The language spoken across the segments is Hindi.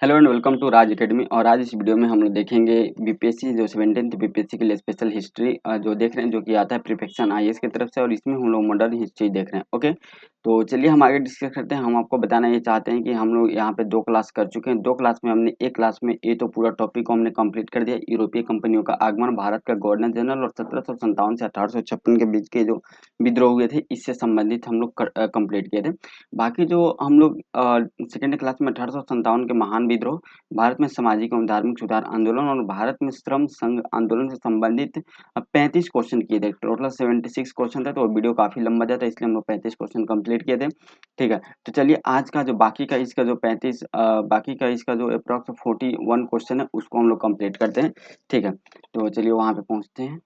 Hello and welcome to Raj academy. और आज इस वीडियो में हम लोग देखेंगे बीपीएससी जो 17th बीपीएससी के लिए स्पेशल हिस्ट्री जो देख रहे हैं, जो कि आता है प्रिपरेशन आईएएस की तरफ से, और इसमें हम लोग मॉडर्न हिस्ट्री देख रहे हैं। ओके, तो चलिए हम आगे डिस्कस करते हैं। हम आपको बताना ये चाहते हैं कि हम लोग यहाँ पे 2 क्लास कर चुके हैं। 2 क्लास में हमने एक क्लास में ये तो पूरा टॉपिक को हमने कंप्लीट कर दिया, यूरोपीय कंपनियों का आगमन, भारत का गवर्नर जनरल और 1757 से 1856 के बीच के जो विद्रोह हुए थे, इससे संबंधित हम लोग कंप्लीट किए थे। बाकी जो हम लोग सेकेंड क्लास में 1857 के महान विद्रोह, भारत में सामाजिक एवं धार्मिक सुधार आंदोलन और भारत में श्रम संघ आंदोलन से संबंधित 35 क्वेश्चन किए थे। टोटल 76 क्वेश्चन था, तो वीडियो काफी लंबा जाता है, इसलिए हम लोग 35 क्वेश्चन कंप्लीट किए थे। ठीक है, तो चलिए आज का जो बाकी का इसका जो 35 बाकी का इसका जो अप्रॉक्स 41 क्वेश्चन है, उसको हम लोग कंप्लीट करते हैं। ठीक है, तो चलिए वहां पे पहुंचते हैं।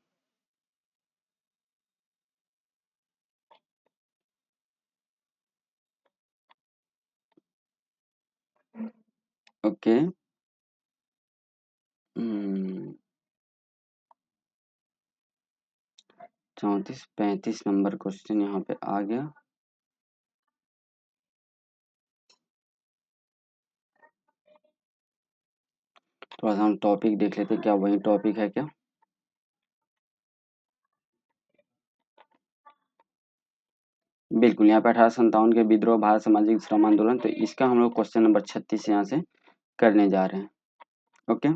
ओके। 34-35 नंबर क्वेश्चन यहाँ पे आ गया। थोड़ा सा हम टॉपिक देख लेते हैं, क्या वही टॉपिक है क्या। बिल्कुल, यहाँ पे 1857 के विद्रोह, भारत सामाजिक श्रम आंदोलन, तो इसका हम लोग क्वेश्चन नंबर 36 यहाँ से करने जा रहे हैं। Okay,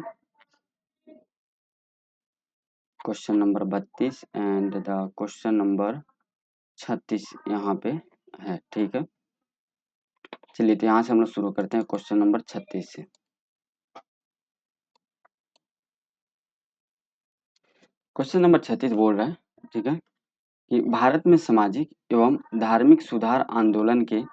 question number 32 and the question number 36 यहाँ पे है। ठीक है, चलिए तो यहाँ से हम लोग शुरू करते हैं क्वेश्चन नंबर 36 से। क्वेश्चन नंबर 36 बोल रहा है, ठीक है, कि भारत में सामाजिक एवं धार्मिक सुधार आंदोलन के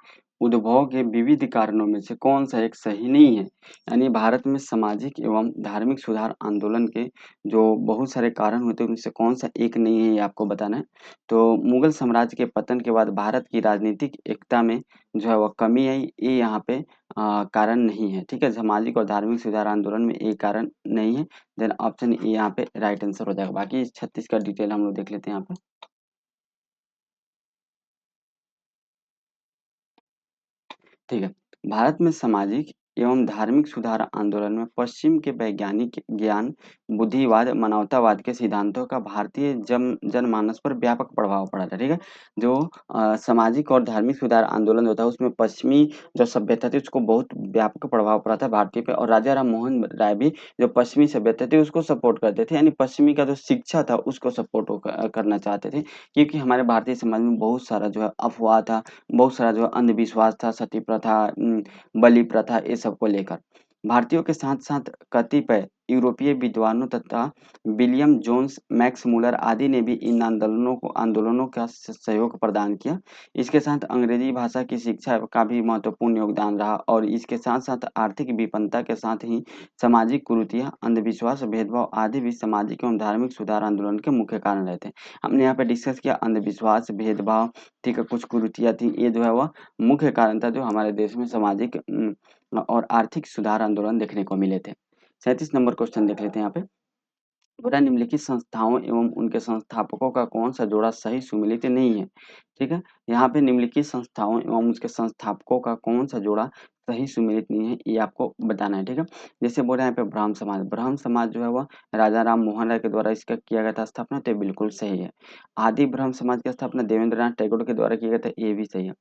उद्भव के विविध कारणों में से कौन सा एक सही नहीं है। यानी भारत में सामाजिक एवं धार्मिक सुधार आंदोलन के जो बहुत सारे कारण होते हैं, उनमें से कौन सा एक नहीं है, ये आपको बताना है। तो मुगल साम्राज्य के पतन के बाद भारत की राजनीतिक एकता में जो है वह कमी आई, ये यहाँ पे कारण नहीं है। ठीक है, सामाजिक और धार्मिक सुधार आंदोलन में एक कारण नहीं है। देन ऑप्शन ए यहाँ पे राइट आंसर हो जाएगा। बाकी 36 का डिटेल हम लोग देख लेते हैं यहाँ पे। ठीक है, भारत में सामाजिक एवं धार्मिक सुधार आंदोलन में पश्चिम के वैज्ञानिक ज्ञान, बुद्धिवाद, मानवतावाद के सिद्धांतों का भारतीय जनमानस पर व्यापक प्रभाव पड़ा था। ठीक है, जो सामाजिक और धार्मिक सुधार आंदोलन होता है, उसमें पश्चिमी जो सभ्यता थी उसको बहुत व्यापक प्रभाव पड़ा था भारतीय पे। और राजा राम मोहन राय भी जो पश्चिमी सभ्यता थी उसको सपोर्ट करते थे, यानी पश्चिमी का जो शिक्षा था उसको सपोर्ट करना चाहते थे, क्योंकि हमारे भारतीय समाज में बहुत सारा जो है अफवाह था, बहुत सारा जो अंधविश्वास था, सती प्रथा, बलि प्रथा, ये सब को लेकर भारतीयों के साथ साथ कतिपय यूरोपीय विद्वानों तथा विलियम जोन्स, मैक्स मुलर आदि ने भी इन आंदोलनों का सहयोग प्रदान किया। इसके साथ अंग्रेजी भाषा की शिक्षा का भी महत्वपूर्ण योगदान रहा, और इसके साथ साथ आर्थिक विपन्नता के साथ ही सामाजिक कुरीतियां, अंधविश्वास, भेदभाव आदि भी सामाजिक एवं धार्मिक सुधार आंदोलन के मुख्य कारण रहे थे। हमने यहाँ पे डिस्कस किया अंधविश्वास, भेदभाव, ठीक है, कुछ कुरीतियां थी, ये जो है वह मुख्य कारण था जो हमारे देश में सामाजिक और आर्थिक सुधार आंदोलन देखने को मिले थे। 37 नंबर क्वेश्चन देख लेते हैं यहाँ पे। पूरा निम्नलिखित संस्थाओं एवं उनके संस्थापकों का कौन सा जोड़ा सही सुमेलित नहीं है। ठीक है, यहाँ पे निम्नलिखित संस्थाओं एवं उसके संस्थापकों का कौन सा जोड़ा सही सुमेलित नहीं है, ये आपको बताना है। ठीक है, जैसे बोल रहे हैं यहाँ पे ब्राह्म समाज जो है वह राजा राम मोहन राय के द्वारा इसका किया गया था स्थापना, तो ये बिल्कुल सही है। आदि ब्रह्म समाज की स्थापना देवेंद्र नाथ टैगोर के द्वारा किया गया था, ये भी सही है।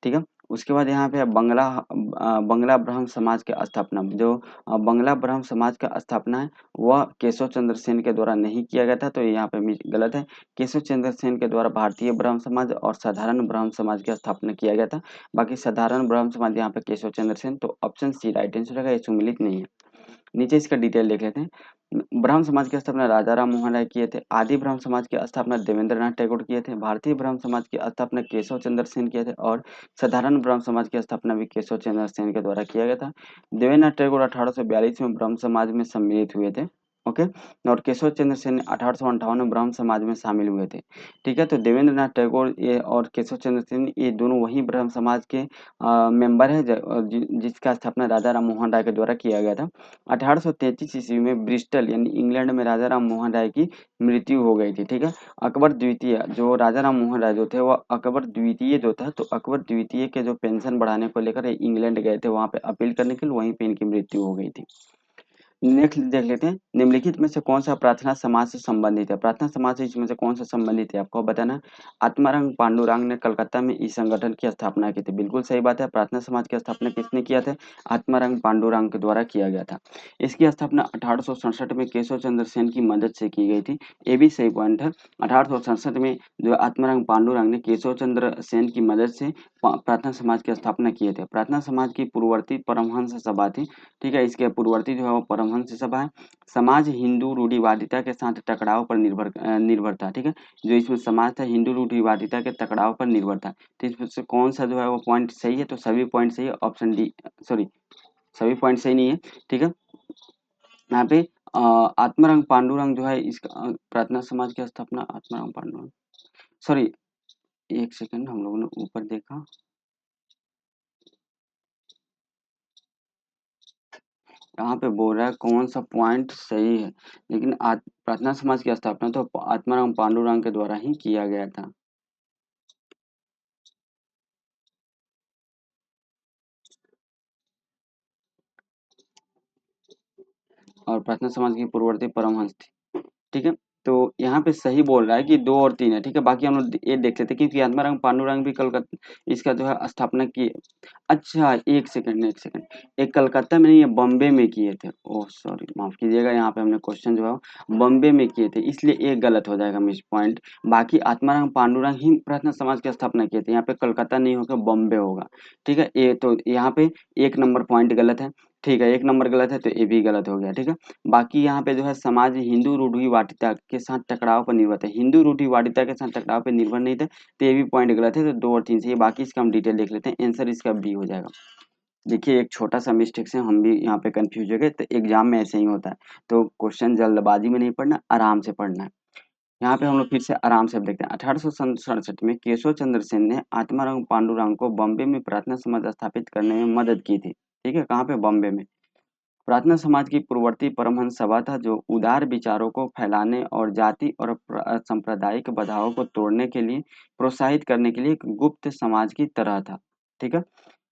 ठीक है, उसके बाद यहाँ पे बंगला ब्रह्म समाज की स्थापना, जो बंगला ब्रह्म समाज का स्थापना है वह केशव चंद्र सेन के द्वारा नहीं किया गया था, तो यहाँ पे गलत है। केशव चंद्र सेन के द्वारा भारतीय ब्रह्म समाज और साधारण ब्रह्म समाज की स्थापना किया गया था। बाकी साधारण ब्रह्म समाज यहाँ पे केशव चंद्र सेन, तो ऑप्शन सी राइट आंसर रहेगा, ये सुमिलित नहीं है। नीचे इसका डिटेल देख लेते हैं। ब्रह्म समाज की स्थापना राजा राम मोहन राय किए थे। आदि ब्रह्म समाज की स्थापना देवेंद्र नाथ टैगोर किए थे। भारतीय ब्रह्म समाज की स्थापना केशव चंद्र सेन किए थे, और साधारण ब्रह्म समाज की स्थापना भी केशव चंद्र सेन के द्वारा किया गया था। देवेंद्र नाथ टैगोर 1842 में ब्रह्म समाज में सम्मिलित हुए थे। ओके। और केशव चंद्र सेन 1858 में ब्रह्म समाज में शामिल हुए थे। ठीक है, तो देवेंद्र नाथ टैगोर ये और केशव चंद्र सेन ये दोनों वही ब्रह्म समाज के मेंबर है जिसका स्थापना राजा राम मोहन राय के द्वारा किया गया था। 1833 ईस्वी में ब्रिस्टल यानी इंग्लैंड में राजा राम मोहन राय की मृत्यु हो गई थी। ठीक है, अकबर द्वितीय जो राजा राम मोहन राय जो थे वो अकबर द्वितीय जो था, तो अकबर द्वितीय के जो पेंशन बढ़ाने को लेकर इंग्लैंड गए थे वहां पे अपील करने के लिए, वहीं पे इनकी मृत्यु हो गई थी। नेक्स्ट देख लेते हैं, निम्नलिखित में से कौन सा प्रार्थना समाज से संबंधित है। प्रार्थना समाज से इसमें से कौन सा संबंधित है आपको बताना है। आत्माराम पांडुरंग ने कलकत्ता में इस संगठन की स्थापना की थी। बिल्कुल सही बात है, प्रार्थना समाज की स्थापना किसने किया था, आत्माराम पांडुरंग के द्वारा किया गया था। इसकी स्थापना 1867 में केशव चंद्र सेन की मदद से की गई थी। ये भी सही पॉइंट है। 1867 में जो आत्माराम पांडुरंग ने केशव चंद्र सेन की मदद से प्रार्थना समाज की स्थापना किए थे। प्रार्थना समाज की पूर्ववर्ती परमहंस सभा थी। ठीक है, इसके पूर्ववर्ती जो है वो परमहंस सभा है। समाज हिंदू रूढ़िवादिता के साथ टकराव पर निर्भर था। ठीक है, जो इसमें समाज था हिंदू रूढ़िवादिता के टकराव पर निर्भर था। तो इसमें से कौन सा जो है वो पॉइंट सही है, तो सभी पॉइंट सही है, ऑप्शन डी, सॉरी सभी पॉइंट सही नहीं है। ठीक है, यहाँ पे आत्माराम पांडुरंग जो है इसका प्रार्थना समाज की स्थापना आत्माराम पांडुरंग, सॉरी एक सेकंड, हम लोगों ने ऊपर देखा, यहाँ पे बोल रहा है कौन सा पॉइंट सही है, लेकिन प्रार्थना समाज की स्थापना तो आत्माराम पांडुरंग के द्वारा ही किया गया था। और प्रार्थना समाज की पूर्ववर्ती परमहंस थी। ठीक है, तो यहाँ पे सही बोल रहा है कि 2 और 3 है। ठीक है, बाकी हम लोग ये देख लेते हैं क्योंकि आत्माराम पांडुरंग भी कलकत्ता इसका जो है स्थापना की। अच्छा, एक सेकंड एक सेकंड, एक कलकत्ता में नहीं, ये बॉम्बे में किए थे। ओह सॉरी, माफ कीजिएगा, यहाँ पे हमने क्वेश्चन जो है बॉम्बे में किए थे, इसलिए एक गलत हो जाएगा मिस पॉइंट। बाकी आत्माराम पांडुरंग ही प्रार्थना समाज की स्थापना किए थे। यहाँ पे कलकत्ता नहीं होकर बॉम्बे होगा। ठीक है, ये तो यहाँ पे 1 नंबर पॉइंट गलत है। ठीक है, 1 नंबर गलत है तो ये भी गलत हो गया। ठीक है, बाकी यहाँ पे जो है समाज हिंदू रूढ़िवादिता के साथ टकराव पर निर्भर था। हिंदू रूढ़िवादिता के साथ टकराव पर निर्भर नहीं थे, तो ये भी पॉइंट गलत है। तो 2 और 3 से ये, बाकी इसका हम डिटेल देख लेते हैं। आंसर इसका बी हो जाएगा। देखिए, एक छोटा सा मिस्टेक से हम भी यहाँ पे कंफ्यूज हो गए, तो एग्जाम में ऐसे ही होता है। तो क्वेश्चन जल्दबाजी में नहीं पढ़ना, आराम से पढ़ना है। यहाँ पे हम लोग फिर से आराम से अब देखते हैं। 1867 में केशव चंद्र सेन ने आत्माराम पांडुरंग को बॉम्बे में प्रार्थना समाज स्थापित करने में मदद की थी। ठीक है, कहाँ पे, बॉम्बे में। प्रार्थना समाज की पूर्ववर्ती परमहंस सभा था जो उदार विचारों को फैलाने और जाति और सांप्रदायिक बाधाओं को तोड़ने के लिए प्रोत्साहित करने के लिए एक गुप्त समाज की तरह था। ठीक है,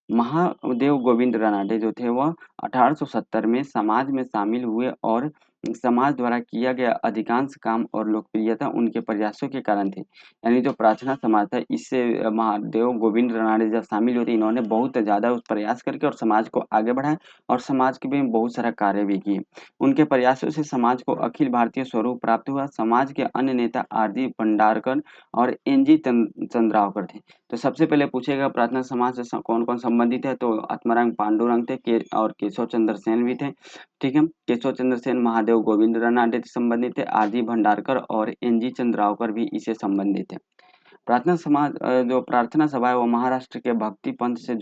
महादेव गोविंद रानडे जो थे वह 1870 में समाज में शामिल हुए और समाज द्वारा किया गया अधिकांश काम और लोकप्रियता उनके प्रयासों के कारण थी। यानी जो प्रार्थना समाज था इससे महादेव गोविंद रानडे जब शामिल हुए थे, इन्होंने बहुत ज़्यादा उस प्रयास करके और समाज को आगे बढ़ाया और समाज के में बहुत सारा कार्य भी किए। उनके प्रयासों से समाज को अखिल भारतीय स्वरूप प्राप्त हुआ। समाज के अन्य नेता आरजी भंडारकर और एनजी चंद्रावकर थे। तो सबसे पहले पूछेगा प्रार्थना समाज से कौन कौन संबंधित है, तो आत्माराम पांडुरंग थे और केशव चंद्र सेन भी थे। ठीक है, केशव चंद्र सेन महादेव गोविंद रानडे से संबंधित थे, आरजी भंडारकर और एनजी चंद्रावकर भी इससे संबंधित है। प्रार्थना समाज जो प्रार्थना सभा है वो महाराष्ट्र के भक्ति पंथ से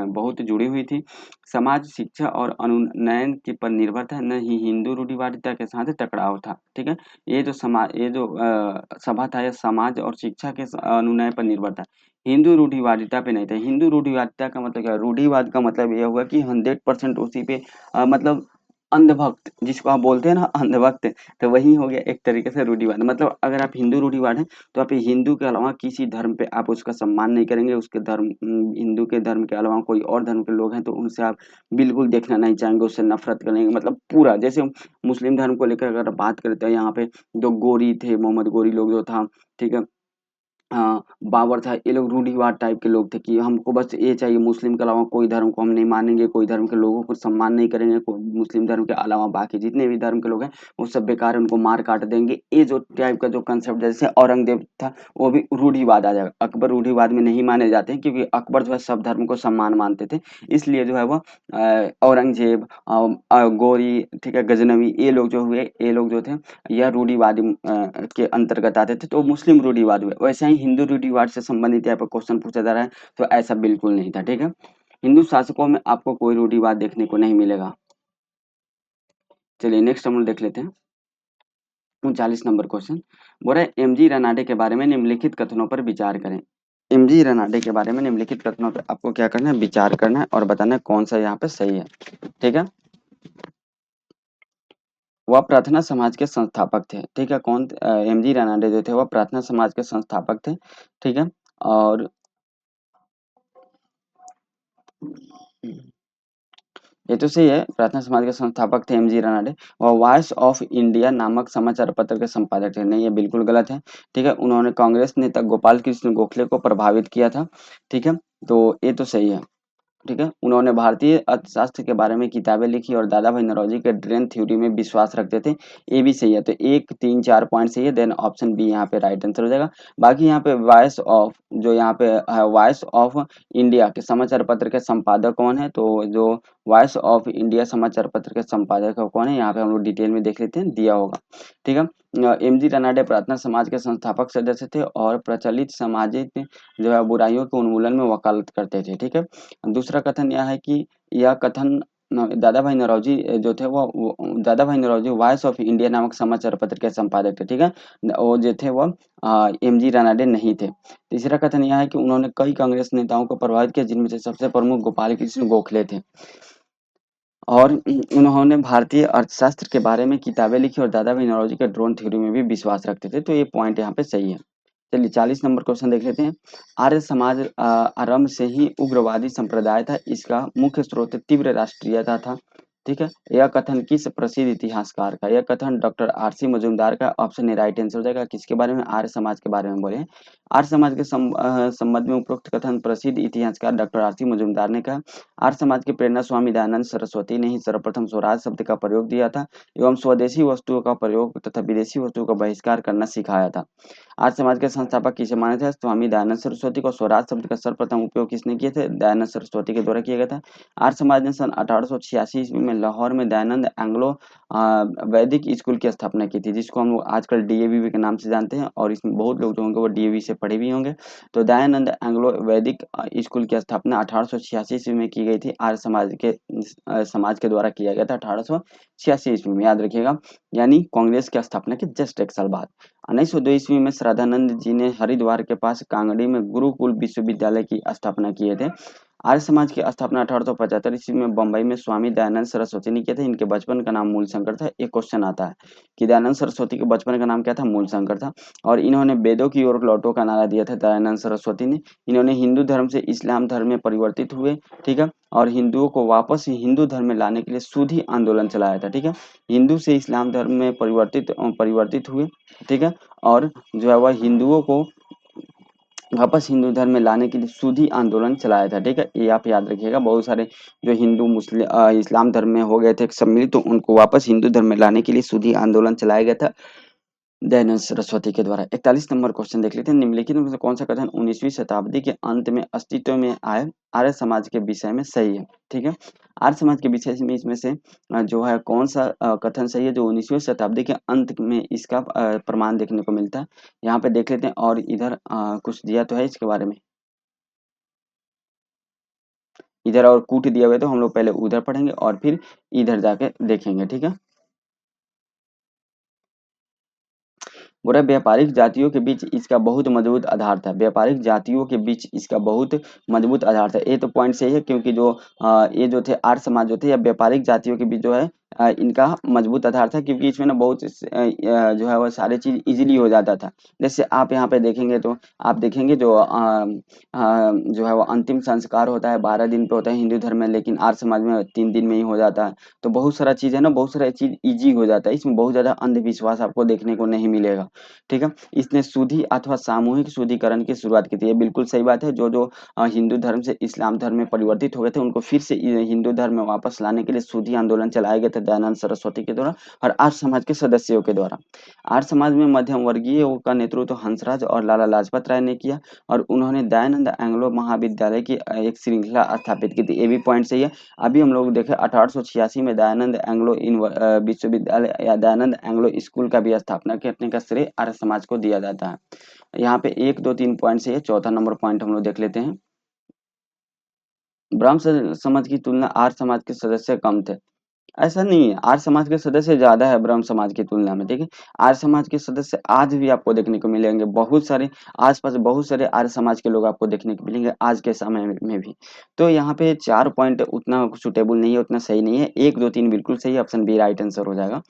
बहुत जुड़ी हुई थी। समाज शिक्षा और अनुनयन के पर निर्भर था, न ही हिंदू रूढ़िवादिता के साथ टकराव था। ठीक है, ये जो सभा था ये समाज और शिक्षा के अनुनय पर निर्भर था, हिंदू रूढ़िवादिता पे नहीं था। हिंदू रूढ़िवादिता का मतलब क्या, रूढ़िवाद का मतलब ये हुआ कि 100% उसी पे मतलब अंधभक्त जिसको आप बोलते हैं ना, अंधभक्त, तो वही हो गया एक तरीके से रूढ़िवाद। मतलब अगर आप हिंदू रूढ़िवाद है तो आप हिंदू के अलावा किसी धर्म पे आप उसका सम्मान नहीं करेंगे, उसके धर्म हिंदू के धर्म के अलावा कोई और धर्म के लोग हैं तो उनसे आप बिल्कुल देखना नहीं चाहेंगे, उससे नफरत करेंगे। मतलब पूरा, जैसे मुस्लिम धर्म को लेकर अगर बात करते हैं, यहाँ पे जो गोरी थे, मोहम्मद गोरी लोग जो था, ठीक है, हाँ, बाबर था, ये लोग रूढ़िवाद टाइप के लोग थे कि हमको बस ये चाहिए, मुस्लिम के अलावा कोई धर्म को हम नहीं मानेंगे, कोई धर्म के लोगों को सम्मान नहीं करेंगे, मुस्लिम धर्म के अलावा बाकी जितने भी धर्म के लोग हैं वो सब बेकार है, उनको मार काट देंगे। ये जो टाइप का जो कंसेप्ट, जैसे औरंगजेब था वो भी रूढ़िवाद आ जाएगा। अकबर रूढ़िवाद में नहीं माने जाते हैं क्योंकि अकबर जो है सब धर्म को सम्मान मानते थे, इसलिए जो है वो औरंगजेब, गौरी, ठीक है, गजनवी, ये लोग जो हुए, ये लोग जो थे यह रूढ़िवादी के अंतर्गत आते थे, तो मुस्लिम रूढ़िवाद हुए। वैसे ही हिंदू रूढ़िवाद से संबंधित यहाँ पर क्वेश्चन पूछा जा रहा है, तो ऐसा बिल्कुल नहीं था। ठीक है, हिंदू शासकों में आपको कोई रूढ़िवाद देखने को नहीं मिलेगा। चलिए नेक्स्ट हम लोग देख लेते हैं। 39 नंबर क्वेश्चन बोल रहा है एमजी रनाडे के बारे में निम्नलिखित कथनों पर विचार करें। एमजी रनाडे के बारे में निम्नलिखित कथनों पर आपको क्या करना है, विचार करना है और बताना है कौन सा यहाँ पे सही है। ठीक है, वह प्रार्थना समाज के संस्थापक थे। ठीक है, कौन एमजी रनाडे जो थे वह प्रार्थना समाज के संस्थापक थे। ठीक है, और ये तो सही है, प्रार्थना समाज के संस्थापक थे एमजी रनाडे। और वॉइस ऑफ इंडिया नामक समाचार पत्र के संपादक थे। नहीं, ये बिल्कुल गलत है। ठीक है, उन्होंने कांग्रेस नेता गोपाल कृष्ण गोखले को प्रभावित किया था। ठीक है, तो ये तो सही है। ठीक है, उन्होंने भारतीय अर्थशास्त्र के बारे में किताबें लिखी और दादा भाई नौरोजी के ड्रेन थ्योरी में विश्वास रखते थे। ये भी सही है, तो 1 3 4 पॉइंट सही है, देन ऑप्शन बी यहाँ पे राइट आंसर हो जाएगा। बाकी यहाँ पे वॉइस ऑफ जो यहाँ पे है, वॉइस ऑफ इंडिया के समाचार पत्र के संपादक कौन है, तो जो वॉइस ऑफ इंडिया समाचार पत्र के संपादक कौन है, यहाँ पे हम लोग डिटेल में देख लेते हैं, दिया होगा। ठीक है, एमजी रनाडे प्रार्थना समाज के संस्थापक सदस्य थे और प्रचलित सामाजिक जो है बुराइयों के उन्मूलन में वकालत करते थे। ठीक है, दूसरा कथन यह है कि यह कथन दादा भाई नौरोजी जो थे वो दादा भाई नौरोजी वॉइस ऑफ इंडिया नामक समाचार पत्र के संपादक थे। ठीक है, वो जो थे वो एमजी रानाडे नहीं थे। तीसरा कथन यह है कि उन्होंने कई कांग्रेस नेताओं को प्रभावित किया, जिनमें से सबसे प्रमुख गोपाल कृष्ण गोखले थे और उन्होंने भारतीय अर्थशास्त्र के बारे में किताबें लिखी और दादा भाई नौरोजी के ड्रोन थ्योरी में भी विश्वास रखते थे। तो ये पॉइंट यहाँ पे सही है। चलिए 40 नंबर क्वेश्चन देख लेते हैं। आर्य समाज आरंभ से ही उग्रवादी संप्रदाय था। इसका मुख्य स्रोत तीव्र राष्ट्रीयता था। ठीक है, यह कथन किस प्रसिद्ध इतिहासकार का, यह कथन डॉक्टर आरसी मजूमदार का। ऑप्शन ए राइट आंसर हो जाएगा। किसके बारे में, आर्य समाज के बारे में बोले। आर्य समाज के संबंध में उपरोक्त कथन प्रसिद्ध इतिहासकार डॉक्टर आरसी मजूमदार ने कहा। आर्य समाज की प्रेरणा स्वामी दयानंद सरस्वती ने ही सर्वप्रथम स्वराज शब्द का प्रयोग दिया था एवं स्वदेशी वस्तुओं का प्रयोग तथा विदेशी वस्तुओं का बहिष्कार करना सिखाया था। आर्य समाज के संस्थापक किसे माने थे, स्वामी दयानंद सरस्वती को। स्वराज शब्द का सर्वप्रथम उपयोग किसने किए थे, दयानंद सरस्वती के द्वारा किया गया था। आर्य समाज ने सन 1886 ईस्वी में लाहौर में दयानंद एंग्लो वैदिक स्कूल की स्थापना की थी, जिसको हम लोग आजकल डीएवी के नाम से जानते हैं और इसमें बहुत लोग जो होंगे वो डीएवी से पढ़े भी होंगे। तो दयानंद एंग्लो वैदिक स्कूल की स्थापना 1886 ईस्वी में की गई थी। आर्य समाज के द्वारा किया गया था 1886 ईस्वी में, याद रखिएगा। यानी कांग्रेस की स्थापना के जस्ट एक साल बाद 1902 ईस्वी में श्रद्धानंद जी ने हरिद्वार के पास कांगड़ी में गुरुकुल विश्वविद्यालय की स्थापना किए थे। आर्य समाज की स्थापना 1875 ईस्वी में बंबई में स्वामी दयानंद सरस्वती ने किया था। इनके बचपन का नाम मूलशंकर था। एक क्वेश्चन आता है कि दयानंद सरस्वती के बचपन का नाम क्या था, मूलशंकर था। और इन्होंने वेदों की ओर लौटो का नारा दिया था दयानंद सरस्वती ने। इन्होंने हिंदू धर्म से इस्लाम धर्म में परिवर्तित हुए। ठीक है, और हिंदुओं को वापस हिंदू धर्म में लाने के लिए सूधी आंदोलन चलाया था। ठीक है, हिंदू से इस्लाम धर्म में परिवर्तित हुए। ठीक है, और जो है वह हिंदुओं को वापस हिंदू धर्म में लाने के लिए सूधी आंदोलन चलाया था। ठीक है, ये आप याद रखिएगा। बहुत सारे जो हिंदू मुस्लिम इस्लाम धर्म में हो गए थे सम्मिलित, तो उनको वापस हिंदू धर्म में लाने के लिए सूधी आंदोलन चलाया गया था दयानंद सरस्वती के द्वारा। 41 नंबर क्वेश्चन देख लेते हैं। निम्नलिखित में से कौन सा कथन 19वीं शताब्दी के अंत में अस्तित्व में आए आर्य समाज के विषय में सही है। ठीक है, आर्य समाज के विषय में इसमें से जो है कौन सा कथन सही है जो 19वीं शताब्दी के अंत में इसका प्रमाण देखने को मिलता है। यहाँ पे देख लेते हैं और इधर कुछ दिया तो है इसके बारे में, इधर और कूट दिया हुआ है, तो हम लोग पहले उधर पढ़ेंगे और फिर इधर जाके देखेंगे। ठीक है, बोल रहा है व्यापारिक जातियों के बीच इसका बहुत मजबूत आधार था। व्यापारिक जातियों के बीच इसका बहुत मजबूत आधार था। ये तो पॉइंट सही है, क्योंकि जो ये जो थे आर्य समाज जो थे या व्यापारिक जातियों के बीच जो है इनका मजबूत आधार था, क्योंकि इसमें ना बहुत जो है वो सारी चीज इजीली हो जाता था। जैसे आप यहाँ पे देखेंगे तो आप देखेंगे जो जो है वो अंतिम संस्कार होता है 12 दिन पे होता है हिंदू धर्म में, लेकिन आर्य समाज में 3 दिन में ही हो जाता है। तो बहुत सारा चीज है ना, बहुत सारा चीज इजी हो जाता है। इसमें बहुत ज्यादा अंधविश्वास आपको देखने को नहीं मिलेगा। ठीक है, इसने शुद्धि अथवा सामूहिक शुद्धिकरण की शुरुआत की थी। ये बिल्कुल सही बात है। जो जो हिंदू धर्म से इस्लाम धर्म में परिवर्तित हो गए थे, उनको फिर से हिंदू धर्म में वापस लाने के लिए शुद्धि आंदोलन चलाए गए थे दयानंद सरस्वती के द्वारा और आर्य समाज के सदस्यों के द्वारा। आर्य समाज में मध्यम वर्गीय का नेतृत्व हंसराज और लाला लाजपत राय ने किया और उन्होंने दयानंद एंग्लो महाविद्यालय की एक श्रृंखला स्थापित की थी। ये भी पॉइंट सही है। अभी हम लोग देखें 1886 में दयानंद एंग्लो विश्वविद्यालय या दयानंद एंग्लो स्कूल का भी स्थापना करने का श्रेय आर्य समाज को दिया जाता है। यहाँ पे 1 2 3 पॉइंट से चौथा नंबर पॉइंट हम लोग देख लेते हैं। ब्राह्मण समाज की तुलना आर्य समाज के सदस्य कम थे। ऐसा नहीं है, आर्य समाज के सदस्य ज़्यादा है ब्रह्म समाज की तुलना में, ठीक है? आर्य समाज के सदस्य आज भी आपको देखने को मिलेंगे, बहुत सारे आस-पास बहुत सारे आर्य समाज के लोग आपको देखने को मिलेंगे आज के समय में भी। तो यहाँ पे 4 पॉइंट उतना सूटेबल नहीं है, उतना सही नहीं है, 1, 2, 3 बिल्कुल सही है, ऑप्शन बी राइट आंसर हो जाएगा।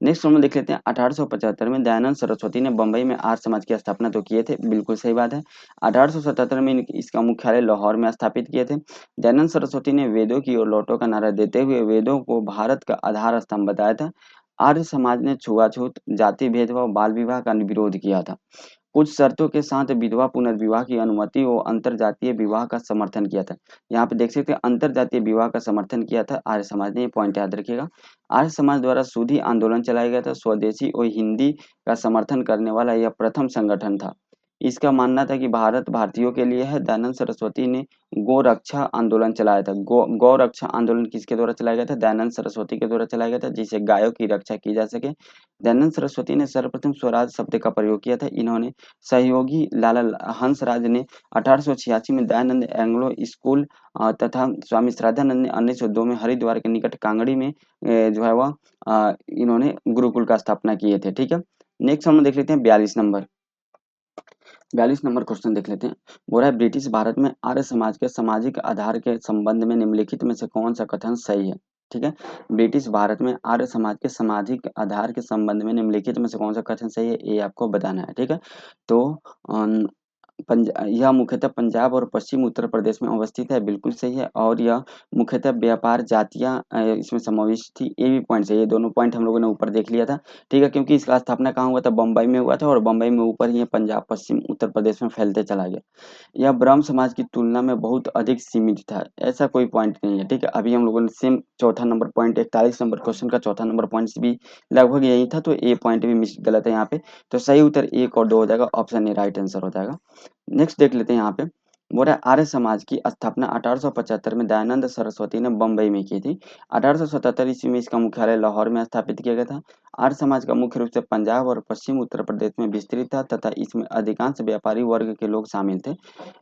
नेक्स्ट हम लोग देख लेते हैं 1875 में दयानंद सरस्वती ने बंबई में आर्य समाज की स्थापना तो किए थे, बिल्कुल सही बात है। 1877 में इसका मुख्यालय लाहौर में स्थापित किए थे। दयानंद सरस्वती ने वेदों की ओर लौटो का नारा देते हुए वेदों को भारत का आधार स्तंभ बताया था। आर्य समाज ने छुआछूत, जाति भेदभाव, बाल विवाह का विरोध किया था। कुछ शर्तों के साथ विधवा पुनर्विवाह की अनुमति व अंतरजातीय विवाह का समर्थन किया था। यहाँ पे देख सकते हैं अंतरजातीय विवाह का समर्थन किया था आर्य समाज ने, ये पॉइंट याद रखिएगा। आर्य समाज द्वारा सूदी आंदोलन चलाया गया था। स्वदेशी और हिंदी का समर्थन करने वाला यह प्रथम संगठन था। इसका मानना था कि भारत भारतीयों के लिए है। दयानंद सरस्वती ने गौ-रक्षा आंदोलन चलाया था। गौ-रक्षा आंदोलन किसके द्वारा चलाया गया था? दयानंद सरस्वती के द्वारा चलाया गया था, जिससे गायों की रक्षा की जा सके। दयानंद सरस्वती ने सर्वप्रथम स्वराज शब्द का प्रयोग किया था। इन्होंने सहयोगी लाला हंसराज ने 1886 में दयानंद एंग्लो स्कूल तथा स्वामी श्रद्धानंद ने 1902 में हरिद्वार के निकट कांगड़ी में जो है वह इन्होंने गुरुकुल का स्थापना किए थे। ठीक है, नेक्स्ट हम देख लेते हैं 42 नंबर क्वेश्चन देख लेते हैं। बोल रहा है ब्रिटिश भारत में आर्य समाज के सामाजिक आधार के संबंध में निम्नलिखित में से कौन सा कथन सही है? ठीक है, ब्रिटिश भारत में आर्य समाज के सामाजिक आधार के संबंध में निम्नलिखित में से कौन सा कथन सही है, ये आपको बताना है। ठीक है, तो यह मुख्यतः पंजाब और पश्चिम उत्तर प्रदेश में अवस्थित है, बिल्कुल सही है। और यह मुख्यतः व्यापार जातियां इसमें समावेश थी, ये भी पॉइंट सही है। दोनों पॉइंट हम लोगों ने ऊपर देख लिया था। ठीक है, क्योंकि इसका स्थापना कहाँ हुआ था? बम्बई में हुआ था, और बम्बई में ऊपर ही पंजाब पश्चिम उत्तर प्रदेश में फैलते चला गया। यह ब्रह्म समाज की तुलना में बहुत अधिक सीमित था, ऐसा कोई पॉइंट नहीं है। ठीक है, अभी हम लोगों ने सेम चौथा नंबर पॉइंट 41 नंबर क्वेश्चन का चौथा नंबर पॉइंट भी लगभग यही था, तो ए पॉइंट भी मिस गलत है यहाँ पे। तो सही उत्तर 1 और 2 हो जाएगा, ऑप्शन ए राइट आंसर हो जाएगा। नेक्स्ट देख लेते हैं यहाँ पे। बोल रहा है आर्य समाज की स्थापना 1875 में दयानंद सरस्वती ने बंबई में की थी। 1877 ईस्वी में इसका मुख्यालय लाहौर में स्थापित किया गया था। आर्य समाज का मुख्य रूप से पंजाब और पश्चिम उत्तर प्रदेश में विस्तृत था तथा इसमें अधिकांश व्यापारी वर्ग के लोग शामिल थे।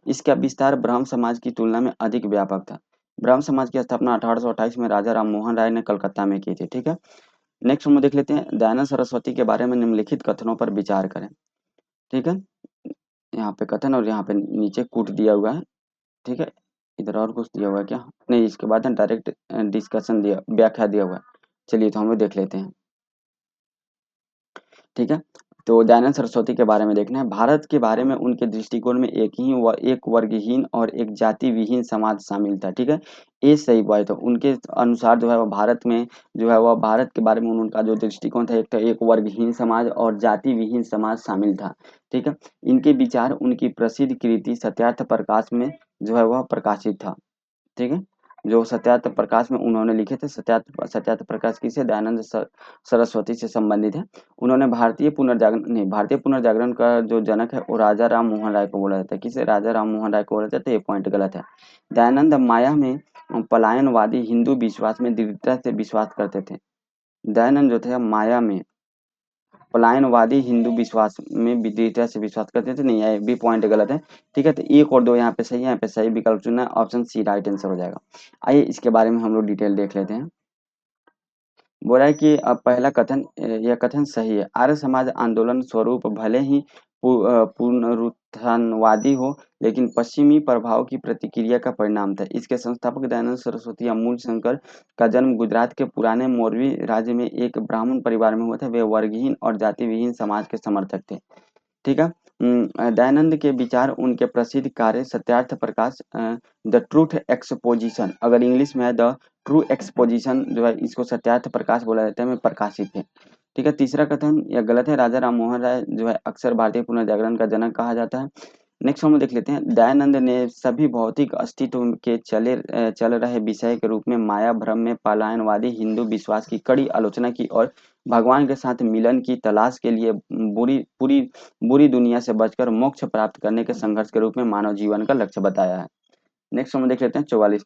इसका विस्तार ब्रह्म समाज की तुलना में अधिक व्यापक था। ब्रह्म समाज की स्थापना 1828 में राजा राम मोहन राय ने कलकत्ता में की थी। ठीक है, नेक्स्ट हम देख लेते हैं दयानंद सरस्वती के बारे में निम्नलिखित कथनों पर विचार करें। ठीक है, यहाँ पे कथन और यहाँ पे नीचे कूट दिया हुआ है। ठीक है, इधर और कुछ दिया हुआ है क्या? नहीं, इसके बाद डायरेक्ट डिस्कशन दिया, व्याख्या दिया हुआ है। चलिए तो हम लोग देख लेते हैं। ठीक है, तो दयानंद सरस्वती के बारे में देखना है। भारत के बारे में उनके दृष्टिकोण में एक वर्गहीन और एक जाति विहीन समाज शामिल था। ठीक है, ये सही बात है। उनके अनुसार जो है वो भारत में जो है वह भारत के बारे में उनका जो दृष्टिकोण था, एक तो एक वर्गहीन समाज और जाति विहीन समाज शामिल था। ठीक है, इनके विचार उनकी प्रसिद्ध कृति सत्यार्थ प्रकाश में जो है वह प्रकाशित था। ठीक है, जो सत्यार्थ प्रकाश में उन्होंने लिखे थे। सत्यार्थ प्रकाश किसे? दयानंद सरस्वती से संबंधित है। उन्होंने भारतीय पुनर्जागरण का जो जनक है वो राजा राम मोहन राय को बोला जाता है। किसे? राजा राम मोहन राय को बोला जाता है, ये पॉइंट गलत है। दयानंद माया में पलायनवादी हिंदू विश्वास में दृढ़ता से विश्वास करते थे। दयानंद जो थे माया में पलायनवादी हिंदू विश्वास में विद्विता से विश्वास करते थे, नहीं है, बी पॉइंट गलत है। ठीक है, तो 1 और 2 यहाँ पे सही है, यहाँ पे सही विकल्प चुनना है, ऑप्शन सी राइट आंसर हो जाएगा। आइए इसके बारे में हम लोग डिटेल देख लेते हैं। बोला है कि पहला कथन, यह कथन सही है। आर्य समाज आंदोलन स्वरूप भले ही पुनरुत्थानवादी हो, लेकिन पश्चिमी प्रभाव की प्रतिक्रिया का परिणाम था। इसके संस्थापक दयानंद सरस्वती अमूल शंकर का जन्म गुजरात के पुराने मोरवी राज्य में एक ब्राह्मण परिवार में हुआ था। वे वर्गहीन और जाति विहीन समाज के समर्थक थे। ठीक है, दयानंद के विचार उनके प्रसिद्ध कार्य Satyarth Prakash, the truth exposition, अगर इंग्लिश में है द ट्रू एक्सपोजिशन, जो है इसको सत्यार्थ प्रकाश बोला जाता है, में प्रकाशित थे। ठीक है, तीसरा कथन यह गलत है। राजा राम मोहन राय जो है अक्सर भारतीय पुनर्जागरण का जनक कहा जाता है। नेक्स्ट हम देख लेते हैं। दयानंद ने सभी भौतिक अस्तित्व के चल रहे विषय के रूप में माया भ्रम में पलायनवादी हिंदू विश्वास की कड़ी आलोचना की और भगवान के साथ मिलन की तलाश के लिए बुरी दुनिया से बचकर मोक्ष प्राप्त करने के संघर्ष के रूप में मानव जीवन का लक्ष्य बताया है। नेक्स्ट हम देख लेते हैं 44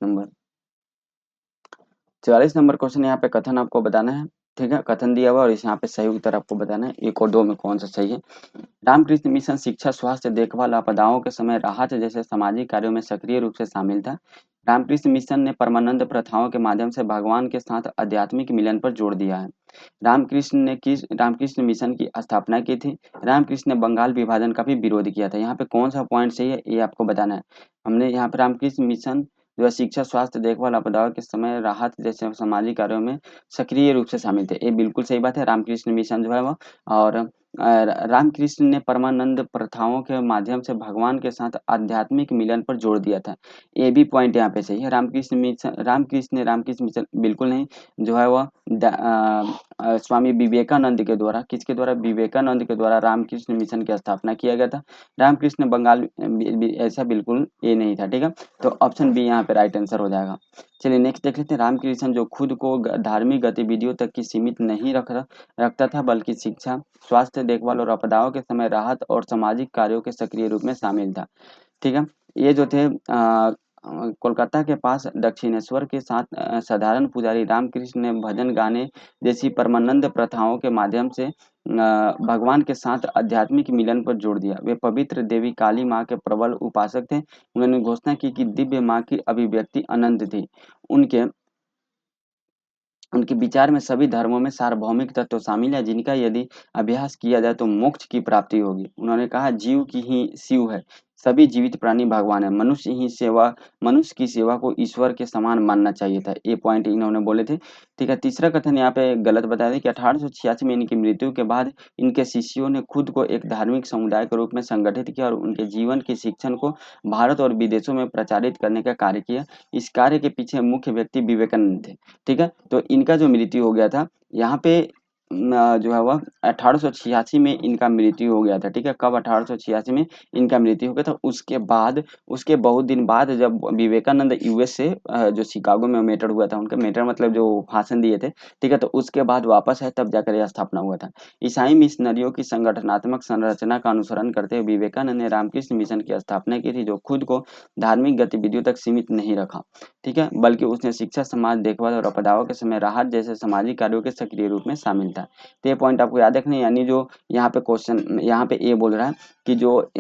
नंबर क्वेश्चन। यहाँ पे कथन आपको बताना है। ठीक है, कथन दिया हुआ और इस यहाँ पे सही उत्तर आपको बताना है। 1 और 2 में कौन सा सही है? रामकृष्ण मिशन शिक्षा, स्वास्थ्य देखभाल, आपदाओं के समय राहत जैसे सामाजिक कार्यों में सक्रिय रूप से शामिल था। रामकृष्ण मिशन ने परमानंद प्रथाओं के माध्यम से भगवान के साथ आध्यात्मिक मिलन पर जोर दिया है। रामकृष्ण मिशन की स्थापना की थी। रामकृष्ण ने बंगाल विभाजन का भी विरोध किया था। यहाँ पे कौन सा पॉइंट सही है ये आपको बताना है। हमने यहाँ पे रामकृष्ण मिशन जो है शिक्षा, स्वास्थ्य, देखभाल, आपदाओं के समय राहत जैसे सामाजिक कार्यों में सक्रिय रूप से शामिल थे। ये बिल्कुल सही बात है। रामकृष्ण मिशन जो है वो, और रामकृष्ण ने परमानंद प्रथाओं के माध्यम से भगवान के साथ आध्यात्मिक मिलन पर जोर दिया था। ये भी पॉइंट यहाँ पे सही है। रामकृष्ण मिशन बिल्कुल नहीं, जो है वह स्वामी विवेकानंद के द्वारा, किसके द्वारा, विवेकानंद के द्वारा रामकृष्ण मिशन की स्थापना किया गया था। रामकृष्ण बंगाल ऐसा बिल्कुल ये नहीं था। ठीक है, तो ऑप्शन बी यहाँ पे राइट आंसर हो जाएगा। चलिए नेक्स्ट देख लेते हैं। रामकृष्ण जो खुद को धार्मिक गतिविधियों तक की सीमित नहीं रखता था, बल्कि शिक्षा, स्वास्थ्य, देखभाल और आपदाओं के समय राहत और सामाजिक कार्यों के सक्रिय रूप में शामिल था। ठीक है, ये जो थे कोलकाता के पास दक्षिणेश्वर के साथ साधारण पुजारी रामकृष्ण ने भजन गाने जैसी परमानंद प्रथाओं के माध्यम से भगवान के साथ आध्यात्मिक मिलन पर जोर दिया। वे पवित्र देवी काली माँ के प्रबल उपासक थे। उन्होंने घोषणा की कि दिव्य माँ की अभिव्यक्ति अनंत थी। उनके उनके विचार में सभी धर्मों में सार्वभौमिक तत्व शामिल है, जिनका यदि अभ्यास किया जाए तो मोक्ष की प्राप्ति होगी। उन्होंने कहा जीव की ही शिव है, सभी जीवित प्राणी भगवान है, मनुष्य की सेवा को ईश्वर के समान मानना चाहिए था। ये पॉइंट इन्होंने बोले थे। ठीक है, तीसरा कथन यहाँ पे गलत बताया था कि 1886 में इनकी मृत्यु के बाद इनके शिष्यों ने खुद को एक धार्मिक समुदाय के रूप में संगठित किया और उनके जीवन के शिक्षण को भारत और विदेशों में प्रचारित करने का कार्य किया। इस कार्य के पीछे मुख्य व्यक्ति विवेकानंद थे। ठीक है, तो इनका जो मृत्यु हो गया था यहाँ पे जो है वह 1886 में इनका मृत्यु हो गया था। ठीक है, कब, 1886 में इनका मृत्यु हो गया था। उसके बहुत दिन बाद जब विवेकानंद यूएस से जो शिकागो में मेटर हुआ था, उनका मेटर मतलब जो भाषण दिए थे, ठीक है, तो उसके बाद वापस है, तब जाकर यह स्थापना हुआ था। ईसाई मिशनरियों की संगठनात्मक संरचना का अनुसरण करते हुए विवेकानंद ने रामकृष्ण मिशन की स्थापना की थी, जो खुद को धार्मिक गतिविधियों तक सीमित नहीं रखा। ठीक है, बल्कि उसने शिक्षा, समाज, देखभाल और आपदाओं के समय राहत जैसे सामाजिक कार्यों के सक्रिय रूप में शामिल था। तो ये पॉइंट आपको याद रखना है। यानी जो यहाँ पे क्वेश्चन यहाँ पे ये बोल रहा है कि जो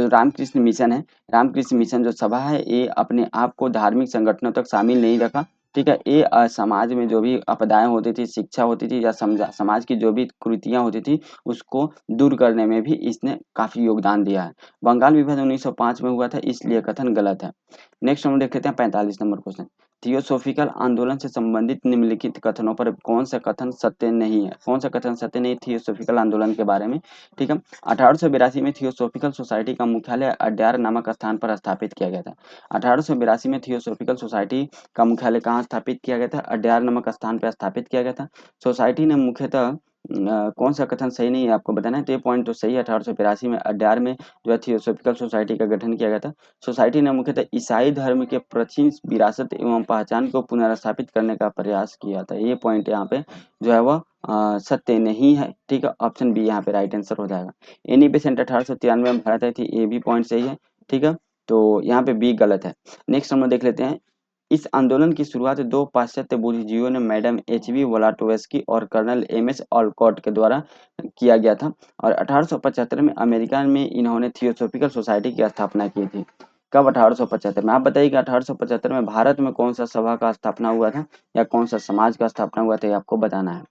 रामकृष्ण मिशन है, रामकृष्ण मिशन जो सभा है, ये अपने आप को धार्मिक संगठनों तक शामिल नहीं रखा। ठीक है, ये समाज में जो भी आपदाएं होती थी, शिक्षा होती थी या समाज की जो भी कुरीतियां होती थी, उसको दूर करने में भी इसने काफी योगदान दिया है। बंगाल विभाजन 1905 में हुआ था, इसलिए कथन गलत है। नेक्स्ट हम देख लेते हैं 45 नंबर क्वेश्चन। थियोसॉफिकल आंदोलन से संबंधित निम्नलिखित कथनों पर कौन सा कथन सत्य नहीं है? कौन सा कथन सत्य नहीं थियोसॉफिकल आंदोलन के बारे में? ठीक है, 1882 में थियोसॉफिकल सोसाइटी का मुख्यालय अड्यार नामक स्थान पर स्थापित किया गया था। 1882 में थियोसॉफिकल सोसाइटी का मुख्यालय कहाँ स्थापित किया गया था? अड्यार नामक स्थान पर स्थापित किया गया था। सोसाइटी ने मुख्यतः कौन सा कथन सही नहीं है आपको बताना है। तो ये पॉइंट तो सही है। 1882 में अड्यार में जो है थियोसॉफिकल सोसाइटी का गठन किया गया था। सोसाइटी ने मुख्यतः ईसाई धर्म के प्राचीन विरासत एवं पहचान को पुनर्स्थापित करने का प्रयास किया था। ये पॉइंट यहाँ पे जो है वह सत्य नहीं है। ठीक है, ऑप्शन बी यहाँ पे राइट आंसर हो जाएगा। एनी बेसेंट 1893 में भारत आई थी, ये भी पॉइंट सही है। ठीक है, तो यहाँ पे बी गलत है। नेक्स्ट हम लोग देख लेते हैं। इस आंदोलन की शुरुआत दो पाश्चात्य बुद्धिजीवियों ने मैडम एच.वी. व्लाटोवस्की और कर्नल एम.एस. ऑलकॉट के द्वारा किया गया था और 1875 में अमेरिका में इन्होंने थियोसॉफिकल सोसाइटी की स्थापना की थी। कब? 1875 में। आप बताइए कि 1875 में भारत में कौन सा सभा का स्थापना हुआ था या कौन सा समाज का स्थापना हुआ था, ये आपको बताना है।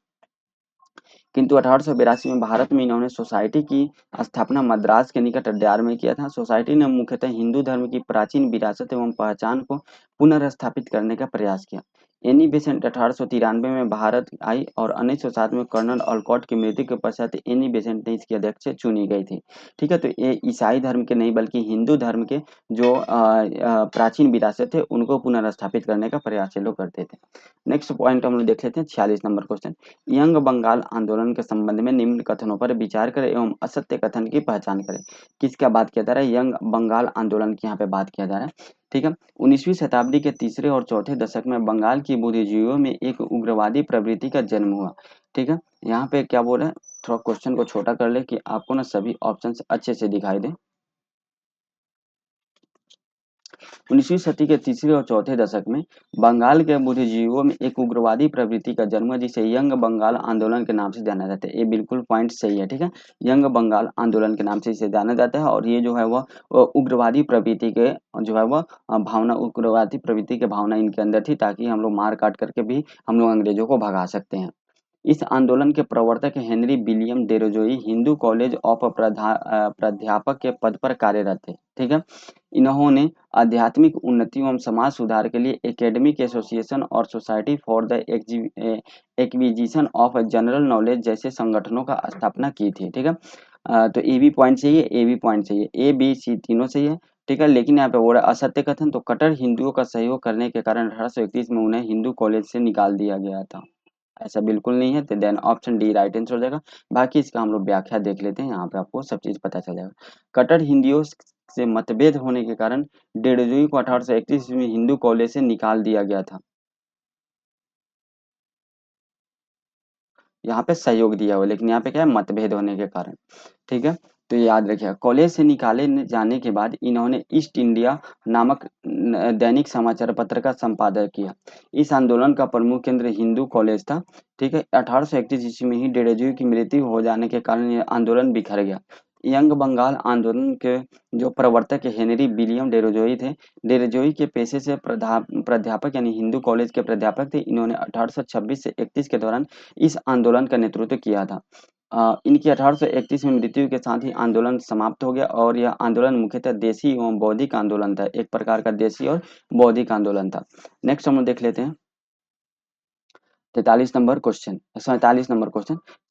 किंतु 1882 में भारत में इन्होंने सोसाइटी की स्थापना मद्रास के निकट अड्यार में किया था। सोसाइटी ने मुख्यतः हिंदू धर्म की प्राचीन विरासत एवं पहचान को पुनर्स्थापित करने का प्रयास किया। एनी बेसेंट 1893 में भारत आई और 1907 में कर्नल ऑलकॉट की मृत्यु के पश्चात एनी बेसेंट ने इसकी अध्यक्ष चुनी गई थी। ठीक है, तो ये ईसाई धर्म के नहीं बल्कि हिंदू धर्म के जो प्राचीन विरासत थे उनको पुनर्स्थापित करने का प्रयास ये लोग करते थे। नेक्स्ट पॉइंट हम लोग देख लेते हैं 46 नंबर क्वेश्चन। यंग बंगाल आंदोलन के संबंध में निम्न कथनों पर विचार करें एवं असत्य कथन की पहचान करें। किसका बात किया जा रहा है? यंग बंगाल आंदोलन की यहाँ पे बात किया जा रहा है। ठीक है, 19वीं शताब्दी के तीसरे और चौथे दशक में बंगाल की बुद्धिजीवियों में एक उग्रवादी प्रवृत्ति का जन्म हुआ। ठीक है, यहाँ पे क्या बोल रहे हैं, थोड़ा क्वेश्चन को छोटा कर ले कि आपको ना सभी ऑप्शन अच्छे से दिखाई दे। 19वीं सदी के तीसरे और चौथे दशक में बंगाल के बुद्धिजीवियों में एक उग्रवादी प्रवृत्ति का जन्म, जिसे यंग बंगाल आंदोलन के नाम से जाना जाता है। ये बिल्कुल पॉइंट सही है, ठीक है। यंग बंगाल आंदोलन के नाम से इसे जाना जाता है, और ये जो है वह उग्रवादी प्रवृत्ति के जो है वह भावना, उग्रवादी प्रवृत्ति की भावना इनके अंदर थी, ताकि हम लोग मार काट करके भी हम लोग अंग्रेजों को भगा सकते हैं। इस आंदोलन के प्रवर्तक Henry William Derozio Hindu college of प्राध्यापक के पद पर कार्यरत थे, ठीक है। इन्होंने आध्यात्मिक उन्नति एवं समाज सुधार के लिए एकेडमिक एसोसिएशन और society for the acquisition of general knowledge जैसे संगठनों का स्थापना की थी, ठीक है। तो ए बी पॉइंट चाहिए, ए बी पॉइंट चाहिए, ए बी सी तीनों सही है, ठीक है। लेकिन यहाँ पे बोल रहा है असत्य कथन, तो कट्टर हिंदुओं का सहयोग करने के कारण 1831 में उन्हें हिंदू कॉलेज से निकाल दिया गया था। ऐसा बिल्कुल नहीं है, तो then option D right answer हो जाएगा। बाकी इसका हम लोग व्याख्या देख लेते हैं, यहाँ पे आपको सब चीज पता चल जाएगा। कट्टर हिंदियों से मतभेद होने के कारण डेडजोई को 1831 में हिंदू कॉलेज से निकाल दिया गया था। यहाँ पे सहयोग दिया हुआ, लेकिन यहाँ पे क्या है, मतभेद होने के कारण, ठीक है। तो ये याद रखिएगा। कॉलेज से निकाले जाने के बाद इन्होंने ईस्ट इंडिया नामक दैनिक समाचार पत्र का संपादन किया। इस आंदोलन का प्रमुख केंद्र हिंदू कॉलेज था, ठीक है। 1831 ईस्वी में ही डेडेजू की मृत्यु हो जाने के कारण यह आंदोलन बिखर गया। यंग बंगाल आंदोलन के जो प्रवर्तक हेनरी विलियम डेरोजोई थे, डेरोजोई के पेशे से प्राध्यापक यानी हिंदू कॉलेज के प्राध्यापक थे। इन्होंने 1826 से 31 के दौरान इस आंदोलन का नेतृत्व किया था। इनकी 1831 में मृत्यु के साथ ही आंदोलन समाप्त हो गया, और यह आंदोलन मुख्यतः देशी एवं बौद्धिक आंदोलन था, एक प्रकार का देशी और बौद्धिक आंदोलन था। नेक्स्ट हम लोग देख लेते हैं 47 नंबर क्वेश्चन।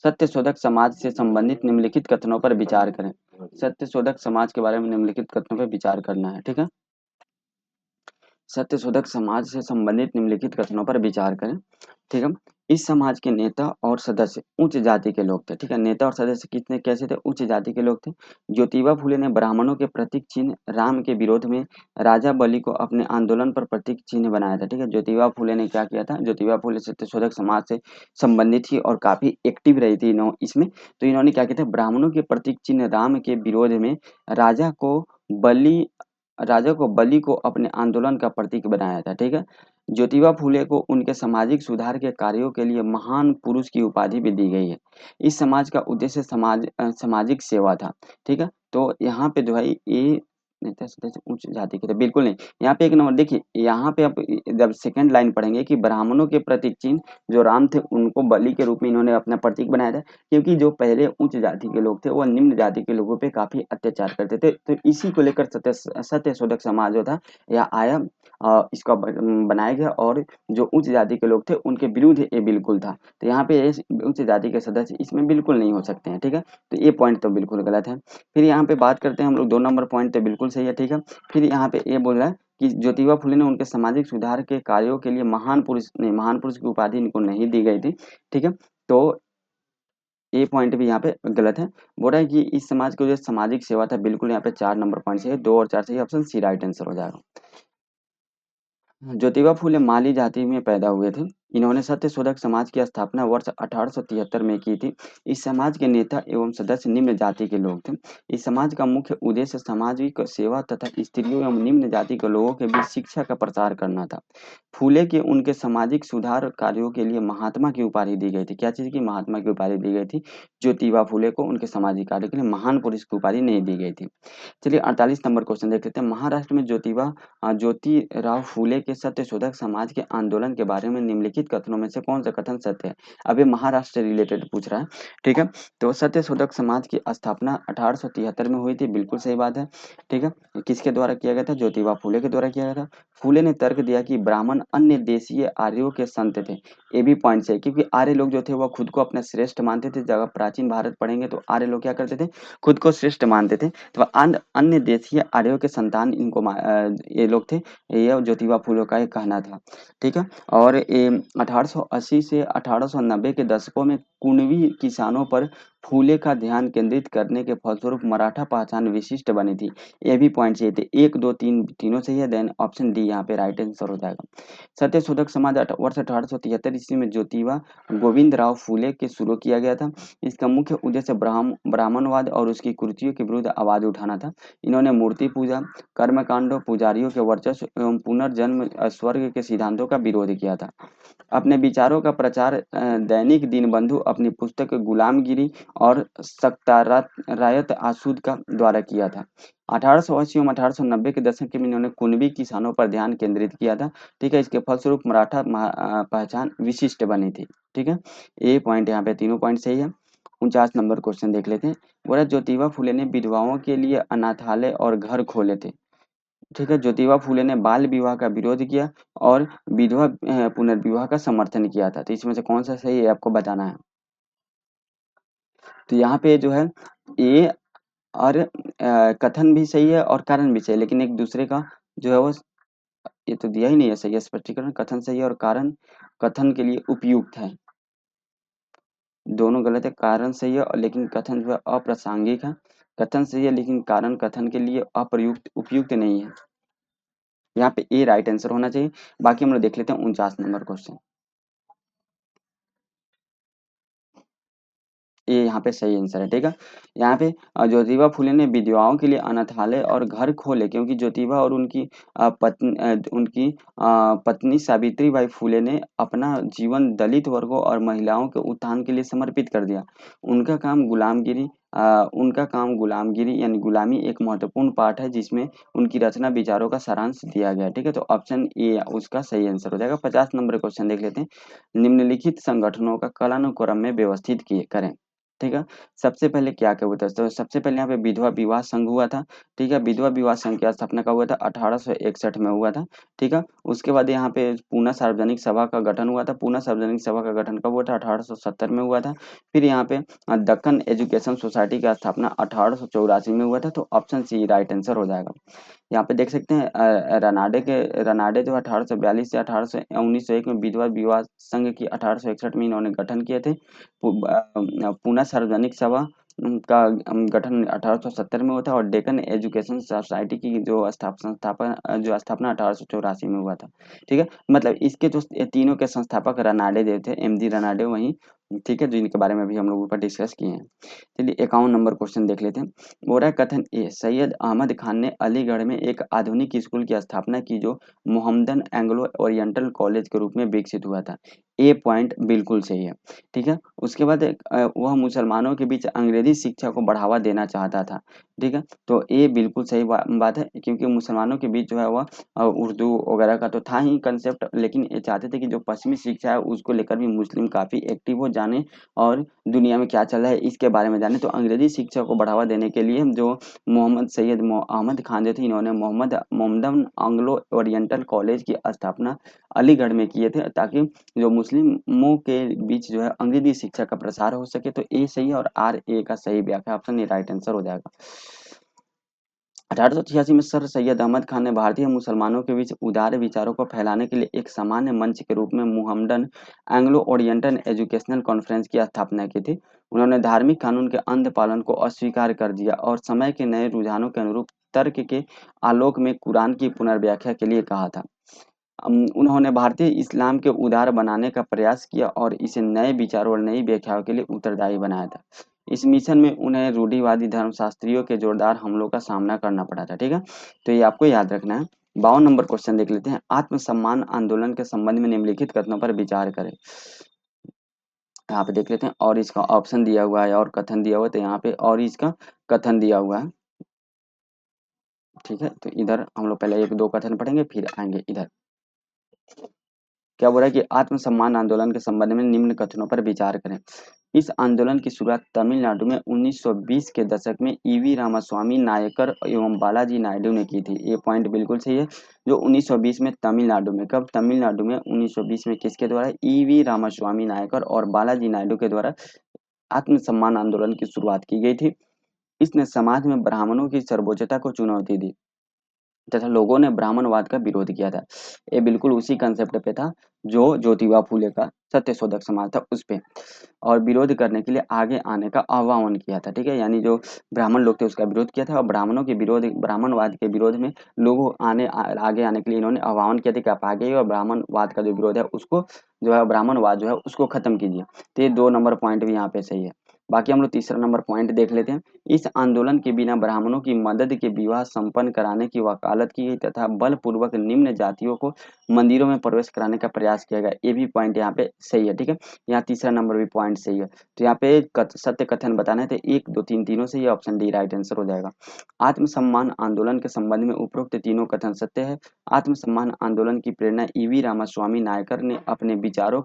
सत्य शोधक समाज से संबंधित निम्नलिखित कथनों पर विचार करें। सत्य शोधक समाज के बारे में निम्नलिखित कथनों पर विचार करना है, ठीक है। सत्यशोधक समाज से संबंधित निम्नलिखित कथनों पर विचार करें, ठीक है। इस समाज के नेता और सदस्य उच्च जाति के लोग थे, ठीक है। नेता और सदस्य कितने कैसे थे, उच्च जाति के लोग थे। ज्योतिबा फुले ने ब्राह्मणों के प्रतीक चिन्ह राम के विरोध में राजा बलि को अपने आंदोलन पर प्रतीक चिन्ह बनाया था, ठीक है। ज्योतिबा फुले ने क्या किया था, ज्योतिबा फुले सत्यशोधक समाज से संबंधित थी और काफी एक्टिव रही थी इसमें। तो इन्होंने क्या किया था, ब्राह्मणों के प्रतीक चिन्ह राम के विरोध में राजा को बलि राजा को बलि को अपने आंदोलन का प्रतीक बनाया था, ठीक है। ज्योतिबा फुले को उनके सामाजिक सुधार के कार्यों के लिए महान पुरुष की उपाधि भी दी गई है। इस समाज का उद्देश्य सामाजिक सेवा था, ठीक है। तो यहाँ पे जो है ये नेता सदस्य उच्च जाति के थे, बिल्कुल नहीं। यहाँ पे एक नंबर देखिए, यहाँ पे आप जब सेकंड लाइन पढ़ेंगे कि ब्राह्मणों के प्रतीक चिन्ह जो राम थे उनको बलि के रूप में इन्होंने अपना प्रतीक बनाया था, क्योंकि जो पहले उच्च जाति के लोग थे वो निम्न जाति के लोगों पे काफी अत्याचार करते थे। तो इसी को लेकर सत्य शोधक समाज जो था यह आया, इसका बनाया गया, और जो उच्च जाति के लोग थे उनके विरुद्ध ये बिल्कुल था। तो यहाँ पे उच्च जाति के सदस्य इसमें बिल्कुल नहीं हो सकते हैं, ठीक है। तो ये पॉइंट तो बिल्कुल गलत है। फिर यहाँ पे बात करते हैं हम लोग 2 नंबर पॉइंट, तो बिल्कुल सही है, ठीक है। फिर यहाँ पे ये बोल रहा है कि ज्योतिबा फुले ने उनके सामाजिक सुधार के कार्यों के लिए महान पुरुष की उपाधि इनको नहीं दी गई थी, ठीक है। तो ये पॉइंट भी यहाँ पे गलत है। बोल रहा है कि इस समाज को जो सामाजिक सेवा था, बिल्कुल यहाँ पे 4 नंबर पॉइंट चाहिए, 2 और 4 चाहिए, ऑप्शन सी राइट आंसर हो जाएगा। ज्योतिबा फुले माली जाति में पैदा हुए थे। इन्होंने सत्यशोधक समाज की स्थापना वर्ष 1873 में की थी। इस समाज के नेता एवं सदस्य निम्न जाति के लोग थे। इस समाज का मुख्य उद्देश्य सामाजिक सेवा तथा स्त्रियों एवं निम्न जाति के लोगों के बीच शिक्षा का प्रसार करना था। फूले के उनके सामाजिक सुधार कार्यों के लिए महात्मा की उपाधि दी गई थी। क्या चीज की महात्मा की उपाधि दी गई थी, ज्योतिबा फुले को उनके सामाजिक कार्य के लिए महान पुरुष की उपाधि नहीं दी गई थी। चलिए 48 नंबर क्वेश्चन देख लेते हैं। महाराष्ट्र में ज्योतिराव फूले के सत्यशोधक समाज के आंदोलन के बारे में निम्नलिखित कथनों में से कौन सा कथन सत्य है। अब ये महाराष्ट्र से रिलेटेड पूछ रहा है, ठीक है। तो सत्यशोधक समाज की स्थापना 1873 में हुई थी, बिल्कुल सही बात है, ठीक है। किसके द्वारा किया गया था, ज्योतिबा फूले के द्वारा किया गया था। फूले ने तर्क दिया कि ब्राह्मण अन्य देशीय आर्यों के संत थे। ये भी पॉइंट है, क्योंकि आर्य लोग जो थे वो खुद को अपना श्रेष्ठ मानते थे। जब आप प्राचीन भारत पढ़ेंगे तो आर्य लोग क्या करते थे, खुद को श्रेष्ठ मानते थे। तो अन्य देशीय आर्यों के संतान ये लोग थे। ये ज्योतिबा फुले का एक कहना था, ठीक है। और ये 1880 से 1890 के दशकों में कुणवी किसानों पर फूले का ध्यान केंद्रित करने के फलस्वरूप मराठा पहचान विशिष्ट बनी थी। ये भी पॉइंट चाहिए थे, 1, 2, 3 तीनों सही है, देन ऑप्शन डी यहाँ पे राइट आंसर हो जाएगा। सत्यशोधक समाज वर्ष 1873 ईस्वी में ज्योतिबा गोविंद राव फूले के शुरू किया गया था। इसका मुख्य उद्देश्य ब्राह्मणवाद और उसकी कुरीतियों के विरुद्ध आवाज उठाना था। इन्होंने मूर्ति पूजा, कर्मकांडों, पुजारियों के वर्चस्व एवं पुनर्जन्म स्वर्ग के सिद्धांतों का विरोध किया था। अपने विचारों का प्रचार दैनिक दीनबंधु अपनी पुस्तक गुलामगिरी और रायत आसूद का द्वारा किया था। 1880 एवं 1890 के दशक में इन्होंने कुनबी किसानों पर ध्यान केंद्रित किया था। ठीक है, इसके फलस्वरूप मराठा पहचान विशिष्ट बनी थी। ठीक है, ये पॉइंट यहाँ पे तीनों पॉइंट सही है। 49 नंबर क्वेश्चन देख लेते हैं। बोला ज्योतिबा फुले ने विधवाओं के लिए अनाथालय और घर खोले थे। ठीक है, ज्योतिबा फुले ने बाल विवाह का विरोध किया और विधवा पुनर्विवाह का समर्थन किया था। तो इसमें से कौन सा सही है आपको बताना है। तो यहाँ पे जो है ए और कथन भी सही है और कारण भी सही है, लेकिन एक दूसरे का जो है वो ये तो दिया ही नहीं है सही है स्पष्टीकरण। कथन सही है और कारण कथन के लिए उपयुक्त है। दोनों गलत है, कारण सही है और लेकिन कथन जो है अप्रासंगिक है। कथन सही है लेकिन कारण कथन के लिए अप्रयुक्त उपयुक्त नहीं है। यहाँ पे ए राइट आंसर होना चाहिए। बाकी हम लोग देख लेते हैं 49 नंबर क्वेश्चन। ये यहाँ पे सही आंसर है। ठीक है, यहाँ पे ज्योतिबा फुले ने विधवाओं के लिए अनाथालय और घर खोले क्योंकि ज्योतिबा और उनकी पत्नी सावित्री बाई फुले ने अपना जीवन दलित वर्गों और महिलाओं के उत्थान के लिए समर्पित कर दिया। उनका काम गुलामगिरी यानी गुलामी एक महत्वपूर्ण पाठ है जिसमें उनकी रचना विचारों का सारांश दिया गया है। ठीक है, तो ऑप्शन ए उसका सही आंसर हो जाएगा। 50 नंबर क्वेश्चन देख लेते हैं। निम्नलिखित संगठनों का कालानुक्रम में व्यवस्थित किए करें। ठीक है, सबसे पहले क्या क्या हुआ था, तो सबसे पहले यहाँ पे विधवा विवाह संघ हुआ था। ठीक है, विधवा विवाह संघ की स्थापना कब हुआ था, 1861 में हुआ था। ठीक है, उसके बाद यहाँ पे पूना सार्वजनिक सभा का गठन हुआ था। पूना सार्वजनिक सभा का गठन कब हुआ था, 1870 में हुआ था। फिर यहाँ पे दक्कन एजुकेशन सोसाइटी की स्थापना 1884 में हुआ था। तो ऑप्शन सी राइट आंसर हो जाएगा। यहाँ पे देख सकते हैं रनाडे जो 1842 से 1901 में विधवा विवाह संघ की 1861 में इन्होंने गठन किए थे। पूना सार्वजनिक सभा का गठन 1870 में हुआ था और डेक्कन एजुकेशन सोसाइटी की जो स्थापना 1884 में हुआ था। ठीक है, मतलब इसके जो तीनों के संस्थापक रनाडे देव थे, एमजी रनाडे वहीं। ठीक है, जिनके बारे में भी हम लोग ऊपर डिस्कस किए हैं। चलिए 51 नंबर क्वेश्चन देख लेते हैं। बोल रहा है कथन ए सैयद अहमद खान ने अलीगढ़ में एक आधुनिक स्कूल की स्थापना की जो मोहम्मदन एंग्लो ओरिएंटल कॉलेज के रूप में विकसित हुआ था। ए पॉइंट बिल्कुल सही है। ठीक है, उसके बाद वह मुसलमानों के बीच अंग्रेजी शिक्षा को बढ़ावा देना चाहता था। ठीक है, तो ये बिल्कुल सही बात है क्योंकि मुसलमानों के बीच जो है वह उर्दू वगैरह का तो था ही कंसेप्ट, लेकिन ये चाहते थे कि जो पश्चिमी शिक्षा है उसको लेकर भी मुस्लिम काफ़ी एक्टिव हो जाने और दुनिया में क्या चल रहा है इसके बारे में जाने। तो अंग्रेजी शिक्षा को बढ़ावा देने के लिए जो मोहम्मद सैयद अहमद खान जो थे इन्होंने मोहम्मदन एंग्लो ओरिएंटल कॉलेज की स्थापना अलीगढ़ में किए थे ताकि जो मुस्लिमों के बीच जो है अंग्रेजी शिक्षा का प्रसार हो सके। तो ए सही है और आर ए का सही व्याख्या ऑप्शन ये राइट आंसर हो जाएगा। 1886 में सर सैयद अहमद खान ने भारतीय मुसलमानों के बीच उदार विचारों को फैलाने के लिए एक सामान्य मंच के रूप में Muhammadan Anglo oriental educational conference की स्थापना की थी। उन्होंने धार्मिक कानून के अंध पालन को अस्वीकार कर दिया और समय के नए रुझानों के अनुरूप तर्क के आलोक में कुरान की पुनर्व्याख्या के लिए कहा था। उन्होंने भारतीय इस्लाम के उदार बनाने का प्रयास किया और इसे नए विचारों और नई व्याख्याओं के लिए उत्तरदायी बनाया था। इस मिशन में उन्हें रूढ़िवादी धर्मशास्त्रियों के जोरदार हमलों का सामना करना पड़ा था। ठीक है, तो ये आपको याद रखना है। 52 नंबर क्वेश्चन देख लेते हैं। आत्मसम्मान आंदोलन के संबंध में निम्नलिखित कथनों पर विचार करें। यहाँ पे देख लेते हैं और इसका ऑप्शन दिया हुआ है और कथन दिया हुआ है। तो यहाँ पे और इसका कथन दिया हुआ है। ठीक है, तो इधर हम लोग पहले एक दो कथन पढ़ेंगे फिर आएंगे इधर। क्या बोल रहा है कि आत्मसम्मान आंदोलन के संबंध में निम्न कथनों पर विचार करें। इस आंदोलन की शुरुआत तमिलनाडु में 1920 के दशक में ईवी रामास्वामी नायकर एवं बालाजी नायडू ने की थी। ये पॉइंट बिल्कुल सही है। जो 1920 में तमिलनाडु में, कब तमिलनाडु में 1920 में किसके द्वारा, ईवी रामास्वामी नायकर और बालाजी नायडू के द्वारा आत्मसम्मान आंदोलन की शुरुआत की गई थी। इसने समाज में ब्राह्मणों की सर्वोच्चता को चुनौती दी। तथा लोगों ने ब्राह्मणवाद का विरोध किया था। ये बिल्कुल उसी कंसेप्ट पे था जो ज्योतिबा फूले का सत्यशोधक समाज था उस पे, और विरोध करने के लिए आगे आने का आह्वान किया था। ठीक है, यानी जो ब्राह्मण लोग थे उसका विरोध किया था, और ब्राह्मणों के विरोध, ब्राह्मणवाद के विरोध में लोगों आगे आने के लिए इन्होंने आह्वान किया था कि आप आगे आइए और ब्राह्मणवाद का जो विरोध है उसको, जो है ब्राह्मणवाद जो है उसको खत्म कीजिए। तो ये 2 नंबर पॉइंट भी यहाँ पे सही है। बाकी हम लोग तीसरा नंबर पॉइंट देख लेते हैं। इस आंदोलन के बिना ब्राह्मणों की मदद के विवाह संपन्न कराने की वकालत की गई तथा बलपूर्वक निम्न जातियों को मंदिरों में प्रवेश कराने का प्रयास किया गया। ये भी पॉइंट यहाँ पे सही है। ठीक है, यहाँ तीसरा नंबर भी पॉइंट सही है। तो यहाँ पे सत्य कथन बताना है तो 1, 2, 3 तीनों से, ये ऑप्शन डी राइट आंसर हो जाएगा। आत्मसम्मान आंदोलन के संबंध में उपरोक्त तीनों कथन सत्य है। आत्मसम्मान आंदोलन की प्रेरणा ईवी रामास्वामी नायकर ने अपने विचारों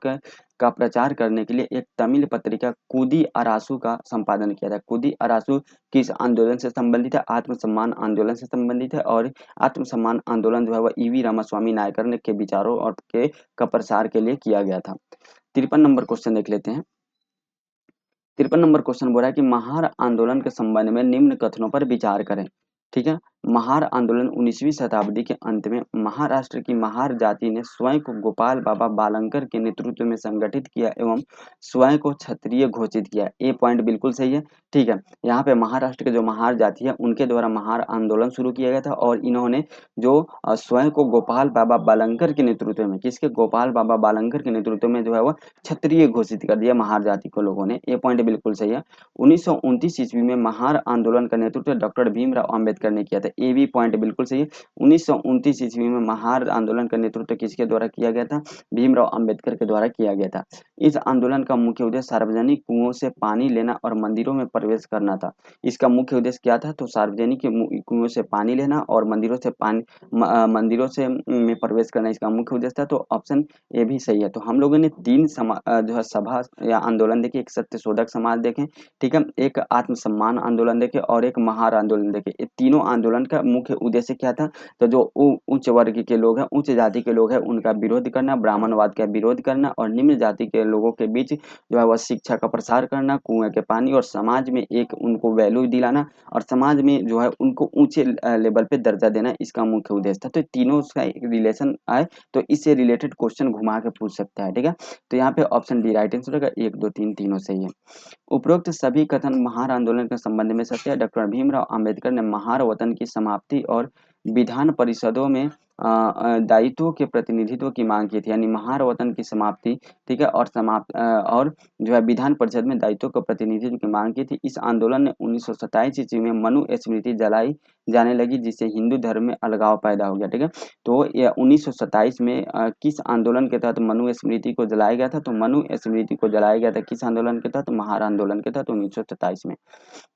का प्रचार करने के लिए एक तमिल पत्रिका कूदी अरासू का संपादन किया था। कूदी अरासू किस आंदोलन से संबंधित है? आत्मसम्मान आंदोलन से संबंधित है, और आत्मसम्मान आंदोलन जो है वह ईवी रामास्वामी नायकर ने के विचारों और के का प्रसार के लिए किया गया था। 53 नंबर क्वेश्चन देख लेते हैं। 53 नंबर क्वेश्चन बोल रहा है कि महार आंदोलन के संबंध में निम्न कथनों पर विचार करें। ठीक है, महार आंदोलन 19वीं शताब्दी के अंत में महाराष्ट्र की महार जाति ने स्वयं को गोपाल बाबा बालंकर के नेतृत्व में संगठित किया एवं स्वयं को क्षत्रिय घोषित किया। ये पॉइंट बिल्कुल सही है। ठीक है, यहाँ पे महाराष्ट्र के जो महार जाति है उनके द्वारा महार आंदोलन शुरू किया गया था, और इन्होंने जो स्वयं को गोपाल बाबा बालंकर के नेतृत्व में, किसके? गोपाल बाबा बालंकर के नेतृत्व में जो है वह क्षत्रिय घोषित कर दिया महार जाति को लोगों ने। ये पॉइंट बिल्कुल सही है। 1929 ईस्वी में महार आंदोलन का नेतृत्व डॉक्टर भीमराव अंबेडकर ने किया था। ये भी पॉइंट बिल्कुल सही है। 1929 ईस्वी में महार आंदोलन का नेतृत्व किसके द्वारा किया गया था? भीमराव अंबेडकर के द्वारा किया गया था। इस आंदोलन का मुख्य उद्देश्य सार्वजनिक कुओं से पानी लेना और मंदिरों में प्रवेश करना था। इसका मुख्य उद्देश्य क्या था? तो सार्वजनिक कुओं से पानी लेना और मंदिरों से मंदिरों से में प्रवेश करना इसका मुख्य उद्देश्य था। तो ऑप्शन ये भी सही है। तो हम लोगों ने 3 जो है सभा या आंदोलन देखे, एक सत्यशोधक समाज देखें, ठीक है, एक आत्मसम्मान आंदोलन देखे और एक महार आंदोलन देखे। ये तीनों आंदोलन का मुख्य उद्देश्य क्या था? तो जो उच्च वर्ग के लोग हैं, उच्च जाति के लोग हैं, उनका विरोध करना, ब्राह्मणवाद का विरोध करना, और निम्न जाति के लोगों के बीच जो है वह शिक्षा का प्रसार करना, कुएं के पानी, और समाज में एक उनको वैल्यू दिलाना, और समाज में जो है उनको ऊंचे लेवल पे दर्जा देना, इसका मुख्य उद्देश्य था। तो तीनों का एक रिलेशन आए तो इससे रिलेटेड क्वेश्चन घुमा के पूछ सकता है। ठीक है, तो यहाँ पे ऑप्शन डी राइट आंसर होगा। 1, 2, 3 तीनों सही है। उपरोक्त सभी कथन महार आंदोलन के संबंध में सत्य है। डॉक्टर भीमराव अंबेडकर ने महार वतन की समाप्ति और विधान परिषदों में दायित्वों के प्रतिनिधित्व की मांग की थी, यानी महार वतन की समाप्ति, ठीक है, और जो है विधान परिषद में दायित्वों के प्रतिनिधित्व की मांग की थी। इस आंदोलन ने 1927 ईस्वी में मनु स्मृति जलाई जाने लगी, जिससे हिंदू धर्म में अलगाव पैदा हो गया। ठीक है, तो ये 1927 में किस आंदोलन के तहत मनु स्मृति को जलाया गया था? तो मनु स्मृति को जलाया गया था किस आंदोलन के तहत? महार आंदोलन के तहत 1927 में।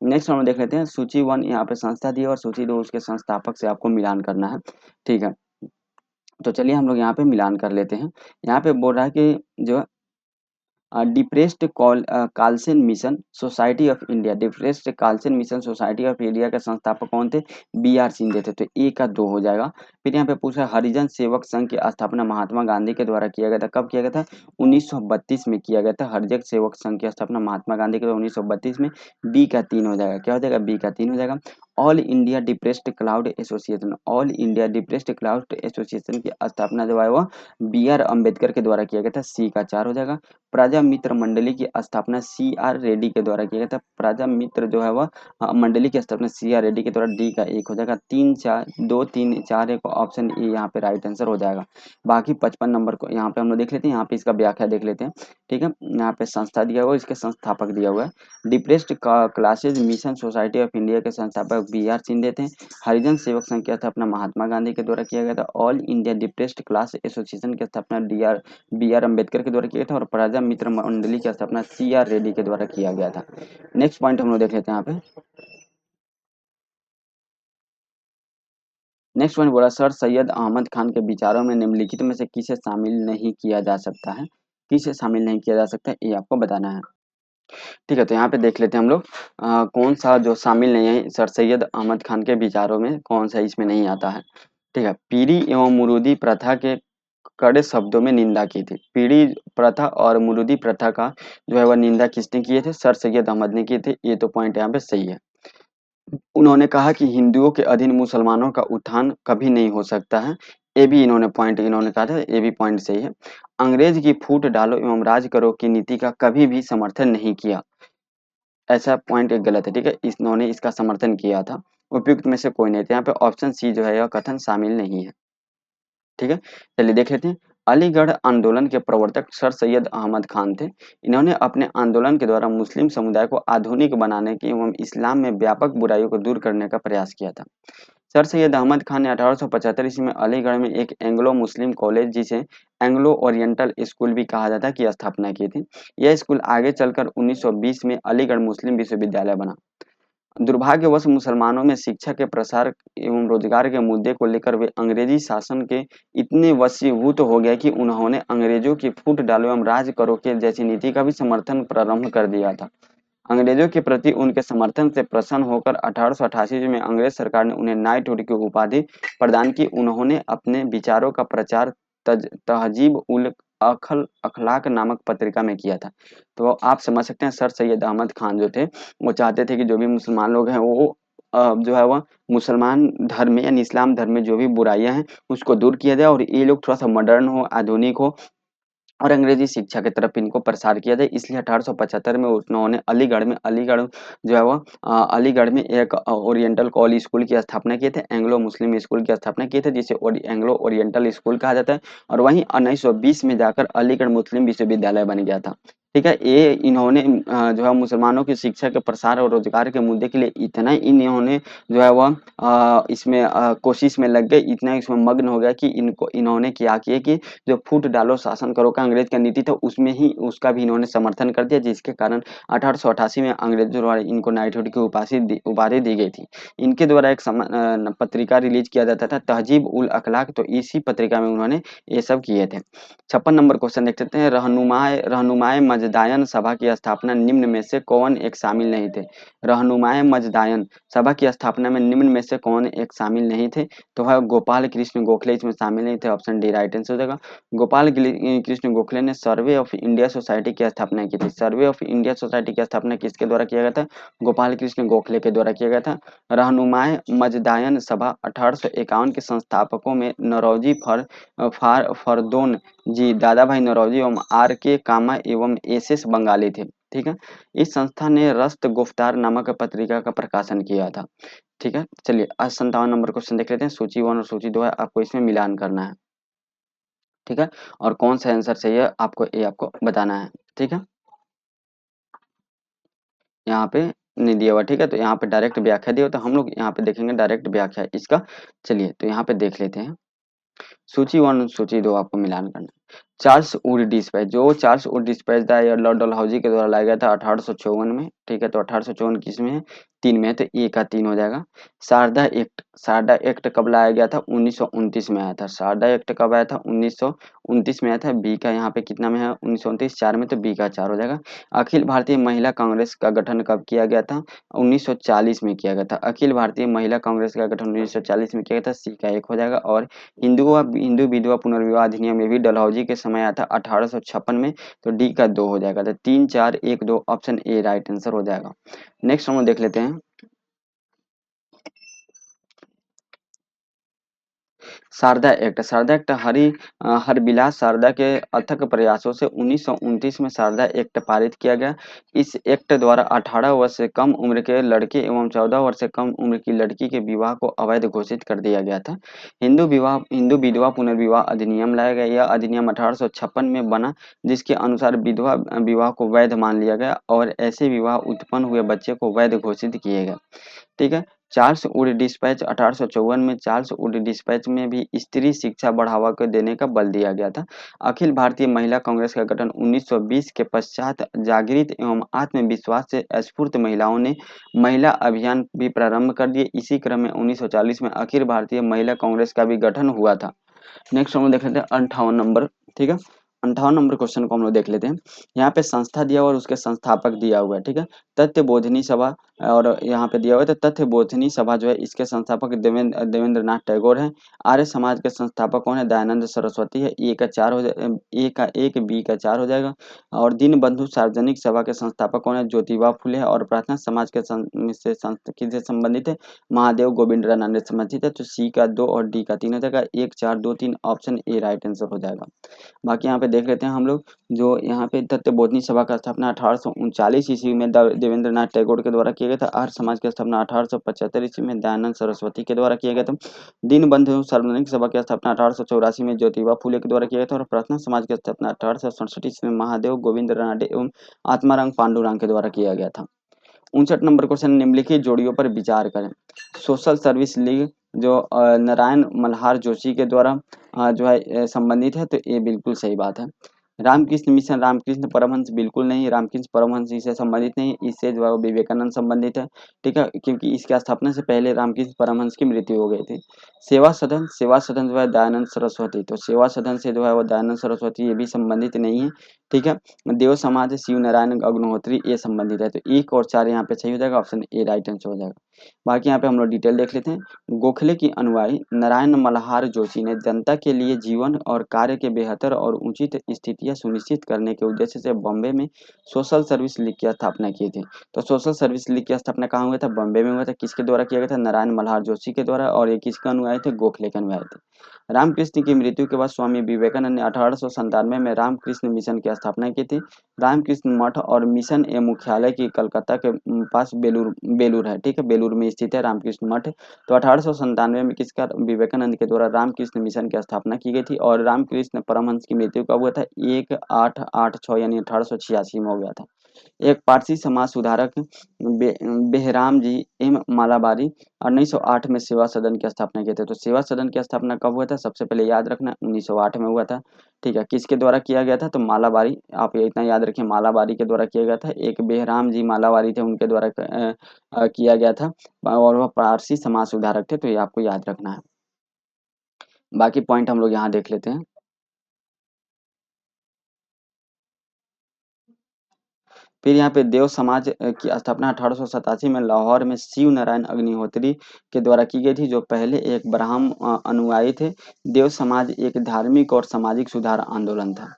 नेक्स्ट हम देख लेते हैं। सूची 1 यहाँ पे संस्था दी है और सूची 2 उसके संस्थापक से आपको मिलान करना है। ठीक है, तो चलिए हम लोग यहाँ पे मिलान कर लेते हैं। यहाँ पे बोल रहा है कि जो depressed classes mission society of India, depressed classes mission society of India के संस्थापक कौन थे? B.R. शिंदे थे। तो ए का 2 हो जाएगा। फिर यहाँ पे पूछा हरिजन सेवक संघ की स्थापना महात्मा गांधी के द्वारा किया गया था। कब किया गया था? 1932 में किया गया था। हरिजन सेवक संघ की स्थापना महात्मा गांधी के द्वारा 1932 में। बी का 3 हो जाएगा। क्या हो जाएगा? बी का 3 हो जाएगा। All India depressed cloud association, all India depressed cloud association की स्थापना जो है वह B.R. अम्बेडकर के द्वारा किया गया था। सी का 4 हो जाएगा। प्रजा मित्र मंडली की स्थापना C.R. रेड्डी के द्वारा किया गया था। प्रजा मित्र जो है वह मंडली की स्थापना C.R. रेड्डी के द्वारा। डी का 1 हो जाएगा। 3, 4, 2, 3, 4 1 ऑप्शन ए यहाँ पे राइट आंसर हो जाएगा। बाकी 55 नंबर को यहाँ पे हम लोग देख लेते हैं। यहाँ पे इसका व्याख्या देख लेते हैं। ठीक है, यहाँ पे संस्था दिया हुआ है, इसके संस्थापक दिया हुआ है। Depressed classes mission society of India के संस्थापक B.R. शिंदे थे। हरिजन सेवक संघ की स्थापना महात्मा गांधी के द्वारा किया गया था। All India depressed class association की स्थापना B.R. अम्बेडकर के द्वारा किया था, और प्रजा मित्र मंडली की स्थापना C.R. रेड्डी के द्वारा किया गया था। नेक्स्ट पॉइंट हम लोग देख लेते हैं यहाँ पे। नेक्स्ट पॉइंट बोला सर सैयद अहमद खान के विचारों में निम्नलिखित में से किसे शामिल नहीं किया जा सकता है? किसे शामिल नहीं किया जा सकता है ये आपको बताना है। ठीक है, तो यहाँ पे देख लेते हैं हम लोग कौन सा जो शामिल नहीं है सर सैयद अहमद खान के विचारों में, कौन सा इसमें नहीं आता है। ठीक है, पीरी एवं मुरुदी प्रथा के कड़े शब्दों में निंदा की थी। पीढ़ी प्रथा और मुरुदी प्रथा का जो है वह निंदा किसने किए थे? सर सैयद अहमद ने किए थे। ये तो पॉइंट यहाँ पे सही है। उन्होंने कहा कि हिंदुओं के अधीन मुसलमानों का उत्थान कभी नहीं हो सकता है। ये भी इन्होंने कहा था, ये भी पॉइंट सही है। अंग्रेज की फूट डालो एवं राज करो की नीति का कभी भी समर्थन नहीं किया, ऐसा पॉइंट एक गलत है, ठीक है, इन्होंने इसका समर्थन किया था। उपयुक्त में से कोई नहीं था, यहाँ पे ऑप्शन सी जो है यह कथन शामिल नहीं है। ठीक है, चलिए देख लेते हैं। अलीगढ़ आंदोलन के प्रवर्तक सर सैयद अहमद खान थे। इन्होंने अपने आंदोलन के द्वारा मुस्लिम समुदाय को आधुनिक बनाने की एवं इस्लाम में व्यापक बुराइयों को दूर करने का प्रयास किया था। सर सैयद अहमद खान ने 1875 ईस्वी में अलीगढ़ में एक एंग्लो मुस्लिम कॉलेज, जिसे एंग्लो ओरिएंटल स्कूल भी कहा जाता है, की स्थापना की थी। यह स्कूल आगे चलकर 1920 में अलीगढ़ मुस्लिम विश्वविद्यालय बना। दुर्भाग्यवश मुसलमानों में शिक्षा के प्रसार एवं रोजगार के मुद्दे को लेकर वे अंग्रेजी शासन के इतने वशीभूत हो गए कि उन्होंने अंग्रेजों की फूट डालो एवं राज करो के जैसी नीति का भी समर्थन प्रारंभ कर दिया था। अंग्रेजों के प्रति उनके समर्थन से प्रसन्न होकर 1888 में अंग्रेज सरकार ने उन्हें नाइटहुड की उपाधि प्रदान की। उन्होंने अपने विचारों का प्रचार तहजीब उल अखल अखलाक नामक पत्रिका में किया था। तो आप समझ सकते हैं, सर सैयद अहमद खान जो थे वो चाहते थे कि जो भी मुसलमान लोग हैं वो जो है वह मुसलमान धर्म में यानी इस्लाम धर्म में जो भी बुराइयां हैं उसको दूर किया जाए और ये लोग थोड़ा सा मॉडर्न हो, आधुनिक हो और अंग्रेजी शिक्षा की तरफ इनको प्रसार किया जाए। इसलिए 1875 में उन्होंने अलीगढ़ जो है वो अलीगढ़ में एक ओरिएंटल कॉलेज स्कूल की स्थापना किए थे, एंग्लो मुस्लिम स्कूल की स्थापना किए थे, जिसे एंग्लो ओरिएंटल स्कूल कहा जाता है। और वहीं 1920 में जाकर अलीगढ़ मुस्लिम विश्वविद्यालय बन गया था। ठीक है, ये इन्होंने जो है मुसलमानों की शिक्षा के प्रसार और रोजगार के मुद्दे के लिए इतना इन्होंने जो है वह इसमें कोशिश में लग गए, इतना इसमें मग्न हो गया कि इन्होंने क्या किया कि जो फूट डालो शासन करो का अंग्रेज का नीति था उसमें ही उसका भी इन्होंने समर्थन कर दिया, जिसके कारण 1888 में अंग्रेजों द्वारा इनको नाइटहुड की उपाधि दी गई थी। इनके द्वारा एक पत्रिका रिलीज किया जाता था, तहजीब उल अखलाक, तो इसी पत्रिका में उन्होंने ये सब किए थे। 56 नंबर क्वेश्चन देख सकते हैं। रहनुमाए रहनुमाए मजदायन सभा की स्थापना निम्न में से कौन एक शामिल नहीं थे। रहनुमाए मजदायन सभा की स्थापना में निम्न में से कौन एक शामिल नहीं थे, तो है गोपाल कृष्ण गोखले इसमें शामिल नहीं थे, ऑप्शन डी राइट आंसर हो जाएगा। गोपाल कृष्ण गोखले ने सर्वे ऑफ इंडिया सोसाइटी की स्थापना की थी। सर्वे ऑफ इंडिया सोसाइटी की स्थापना किसके द्वारा किया गया था, गोपाल कृष्ण गोखले के द्वारा किया गया था। रहनुमाए मजदायन सभा 1851 के संस्थापकों में नौरोजी फरदौन जी, दादा भाई नौरोजी एवं आर के कामा एवं एस एस बंगाली थे। ठीक है, इस संस्था ने रस्त गुफ्तार नामक पत्रिका का प्रकाशन किया था। ठीक है, चलिए आज 57 नंबर क्वेश्चन देख लेते हैं। सूची 1 और सूची 2 है, आपको इसमें मिलान करना है। ठीक है, और कौन सा आंसर सही है आपको ये आपको बताना है। ठीक है, यहाँ पे नहीं दिया हुआ। ठीक है, तो यहाँ पे डायरेक्ट व्याख्या दिया, तो हम लोग यहाँ पे देखेंगे डायरेक्ट व्याख्या इसका। चलिए तो यहाँ पे देख लेते हैं। सूची 1 सूची 2 आपको मिलान करना है। चार्ल्स वुड डिस्पैच, जो चार्ल्स वुड डिस्पैच था या लॉर्ड डलहौजी के द्वारा लाया गया था 1854 में। ठीक है, तो 1854 किस में है, 3 में है, तो ए का 3 हो जाएगा। सारदा एक्ट, सारदा एक्ट कब लाया गया था, 1929 में आया था। सारदा एक्ट कब आया था, 1929 में आया था। बी का यहाँ पे कितना में है, 1929 4 में, तो बी का 4 हो जाएगा। अखिल भारतीय महिला कांग्रेस का गठन कब किया गया था, 1940 में किया गया था। अखिल भारतीय महिला कांग्रेस का गठन 1940 में किया गया था, सी का 1 हो जाएगा। और हिंदू विधवा पुनर्विवाह अधिनियम, ये भी डलहौजी के समय आया था 1856 में, तो डी का 2 हो जाएगा। तो 3 4 1 2 ऑप्शन ए राइट आंसर हो जाएगा। नेक्स्ट हम लोग देख लेते हैं। शारदा एक्ट, शारदा एक्ट हरबिलास शारदा के अथक प्रयासों से 1929 में शारदा एक्ट पारित किया गया। इस एक्ट द्वारा 18 वर्ष से कम उम्र के लड़के एवं 14 वर्ष से कम उम्र की लड़की के विवाह को अवैध घोषित कर दिया गया था। हिंदू विधवा पुनर्विवाह अधिनियम लाया गया। यह अधिनियम 1856 में बना, जिसके अनुसार विधवा विवाह को वैध मान लिया गया और ऐसे विवाह उत्पन्न हुए बच्चे को वैध घोषित किए गए। ठीक है, चार्ल्स वुड डिस्पैच 1854 में, चार्ल्स वुड डिस्पैच में भी स्त्री शिक्षा बढ़ावा को देने का बल दिया गया था। अखिल भारतीय महिला कांग्रेस का गठन 1920 के पश्चात जागृत एवं आत्मविश्वास से स्फूर्त महिलाओं ने महिला अभियान भी प्रारंभ कर दिए। इसी क्रम में 1940 में अखिल भारतीय महिला कांग्रेस का भी गठन हुआ था। नेक्स्ट हम देख लेते हैं 58 नंबर। ठीक है, 58 नंबर क्वेश्चन को हम लोग देख लेते हैं। यहाँ पे संस्था दिया हुआ और उसके संस्थापक दिया हुआ है, ठीक है। तथ्य बोधिनी सभा, और यहाँ पे दिया हुआ है, तो तथ्य बोधिनी सभा जो है इसके संस्थापक देवेंद्र नाथ टैगोर हैं। आर्य समाज के संस्थापक कौन है? दयानंद सरस्वती है। ए का 4 हो जाए, ए का 1, बी का 4 हो जाएगा। और दीनबंधु सार्वजनिक सभा के संस्थापक कौन है? ज्योतिबा फुले है। और प्रार्थना समाज के किससे संबंधित है? महादेव गोविंद रानडे से संबंधित है। तो सी का 2 और डी का 3 हो जाएगा। 1, 4, 2, 3 ऑप्शन ए राइट आंसर हो जाएगा। बाकी यहाँ पे देख लेते हैं हम लोग, जो यहाँ पे तत्व बोधनी सभा का स्थापना 1839 ईस्वी में देवेंद्र नाथ टैगोर के द्वारा किया गया था। आर्य समाज की स्थापना 1875 ईस्वी में दयानंद सरस्वती के द्वारा किया गया था। दीनबंधु सार्वजनिक सभा की स्थापना 1884 में ज्योतिबा फुले के द्वारा किया गया था। और प्रार्थना समाज की स्थापना 1867 ईस्वी में महादेव गोविंद रानडे एवं आत्माराम पांडुरंग के द्वारा किया गया था। 59 नंबर क्वेश्चन, निम्नलिखित जोड़ियों पर विचार करें। सोशल सर्विस लीग जो नारायण मल्हार जोशी के द्वारा जो है संबंधित है, तो ये बिल्कुल सही बात है। रामकृष्ण मिशन, रामकृष्ण परमहंस बिल्कुल नहीं, रामकृष्ण परमहंस इससे संबंधित नहीं, इससे जो है वो विवेकानंद संबंधित है, ठीक है, क्योंकि इसके स्थापना से पहले रामकृष्ण परमहंस की मृत्यु हो गई थी। सेवा सदन, सेवा सदन जो है दयानंद सरस्वती, तो सेवा सदन से जो है वो दयानंद सरस्वती ये भी संबंधित नहीं है, ठीक है। देव समाज शिव नारायण अग्निहोत्री ये संबंधित है, तो 1 और 4 यहाँ पे सही हो जाएगा, ऑप्शन ए राइट आंसर हो जाएगा। बाकी यहाँ पे हम लोग डिटेल देख लेते हैं। गोखले की अनुयायी नारायण मल्हार जोशी ने जनता के लिए जीवन और कार्य के बेहतर और उचित स्थितियां सुनिश्चित करने के उद्देश्य से बॉम्बे में सोशल सर्विस लीग की स्थापना की थी। तो सोशल सर्विस लीग की स्थापना कहाँ हुआ था? बॉम्बे में हुआ था। किसके द्वारा किया गया था? नारायण मल्हार जोशी के द्वारा। और ये किसके अनुयायी थे? गोखले के अनुयायी थे। रामकृष्ण की मृत्यु के बाद स्वामी विवेकानंद ने 1897 में रामकृष्ण मिशन की स्थापना की थी। रामकृष्ण मठ और मिशन ए मुख्यालय की कलकत्ता के पास बेलूर है, ठीक है, बेलूर में स्थित है रामकृष्ण मठ। तो 1897 में किसका? विवेकानंद के द्वारा रामकृष्ण मिशन की स्थापना की गई थी। और रामकृष्ण परमहंस की मृत्यु कब हुआ था? 1/8/86 यानी 1886 में हो गया था। एक पारसी समाज सुधारक बेहराम जी एम मालाबारी 1908 में सेवा सदन की स्थापना किए थे। तो सेवा सदन की स्थापना कब हुआ था? सबसे पहले याद रखना 1908 में हुआ था, ठीक है। किसके द्वारा किया गया था? तो मालाबारी, आप ये इतना याद रखिए, मालाबारी के द्वारा किया गया था। एक बेहराम जी मालाबारी थे, उनके द्वारा किया गया था। और वह पारसी समाज सुधारक थे, तो ये आपको याद रखना है। बाकी पॉइंट हम लोग यहाँ देख लेते हैं। फिर यहाँ पे देव समाज की स्थापना 1887 में लाहौर में शिव नारायण अग्निहोत्री के द्वारा की गई थी, जो पहले एक ब्राह्म अनुयायी थे। देव समाज एक धार्मिक और सामाजिक सुधार आंदोलन था।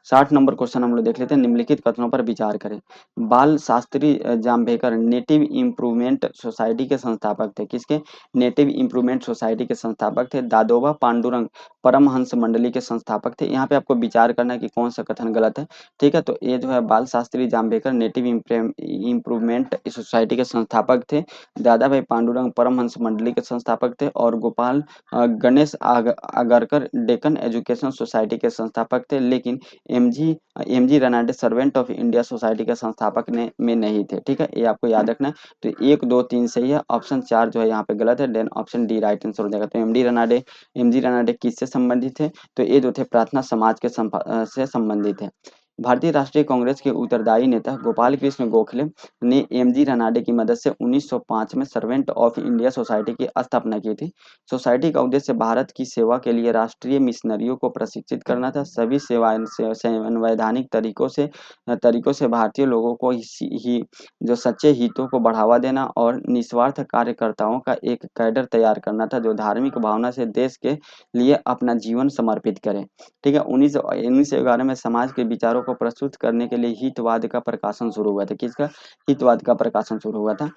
60 नंबर क्वेश्चन हम लोग देख लेते हैं। निम्नलिखित कथनों पर विचार करें। बाल शास्त्री जाम्भेकर नेटिव इम्प्रूवमेंट सोसाइटी के संस्थापक थे। किसके? नेटिव इम्प्रूवमेंट सोसाइटी के संस्थापक थे। दादोबा पांडुरंग परमहंस मंडली के संस्थापक थे। यहाँ पे आपको विचार करना है कि कौन सा कथन गलत है, ठीक है। तो ये जो है बाल शास्त्री जाम्बेकर नेटिव इम्प्रूवमेंट सोसाइटी के संस्थापक थे। दादा भाई पांडुरंग परमहंस मंडली के संस्थापक थे। और गोपाल गणेश आगरकर डेक्कन एजुकेशन सोसाइटी के संस्थापक थे। लेकिन MG MG Ranade servant of India society के संस्थापक में नहीं थे, ठीक है, ये आपको याद रखना है। तो 1, 2, 3 सही है, ऑप्शन 4 जो है यहाँ पे गलत है, then option D right answer हो जाएगा। तो एमजी रनाडे किससे संबंधित थे? तो ये जो थे प्रार्थना समाज के से संबंधित है। भारतीय राष्ट्रीय कांग्रेस के उत्तरदायी नेता गोपाल कृष्ण गोखले ने एमजी रनाडे की मदद से 1905 में सर्वेंट ऑफ इंडिया सोसाइटी की स्थापना की थी। सोसाइटी का उद्देश्य भारत की सेवा के लिए राष्ट्रीय मिशनरियों को प्रशिक्षित करना था। सभी संवैधानिक तरीकों से भारतीय लोगों को जो सच्चे हितों को बढ़ावा देना और निस्वार्थ कार्यकर्ताओं का एक कैडर तैयार करना था, जो धार्मिक भावना से देश के लिए अपना जीवन समर्पित करे, ठीक है। 1911 में समाज के विचारों को प्रस्तुत करने के लिए हितवाद का प्रकाशन शुरू हुआ था। किसका? हितवाद का प्रकाशन शुरू हुआ था।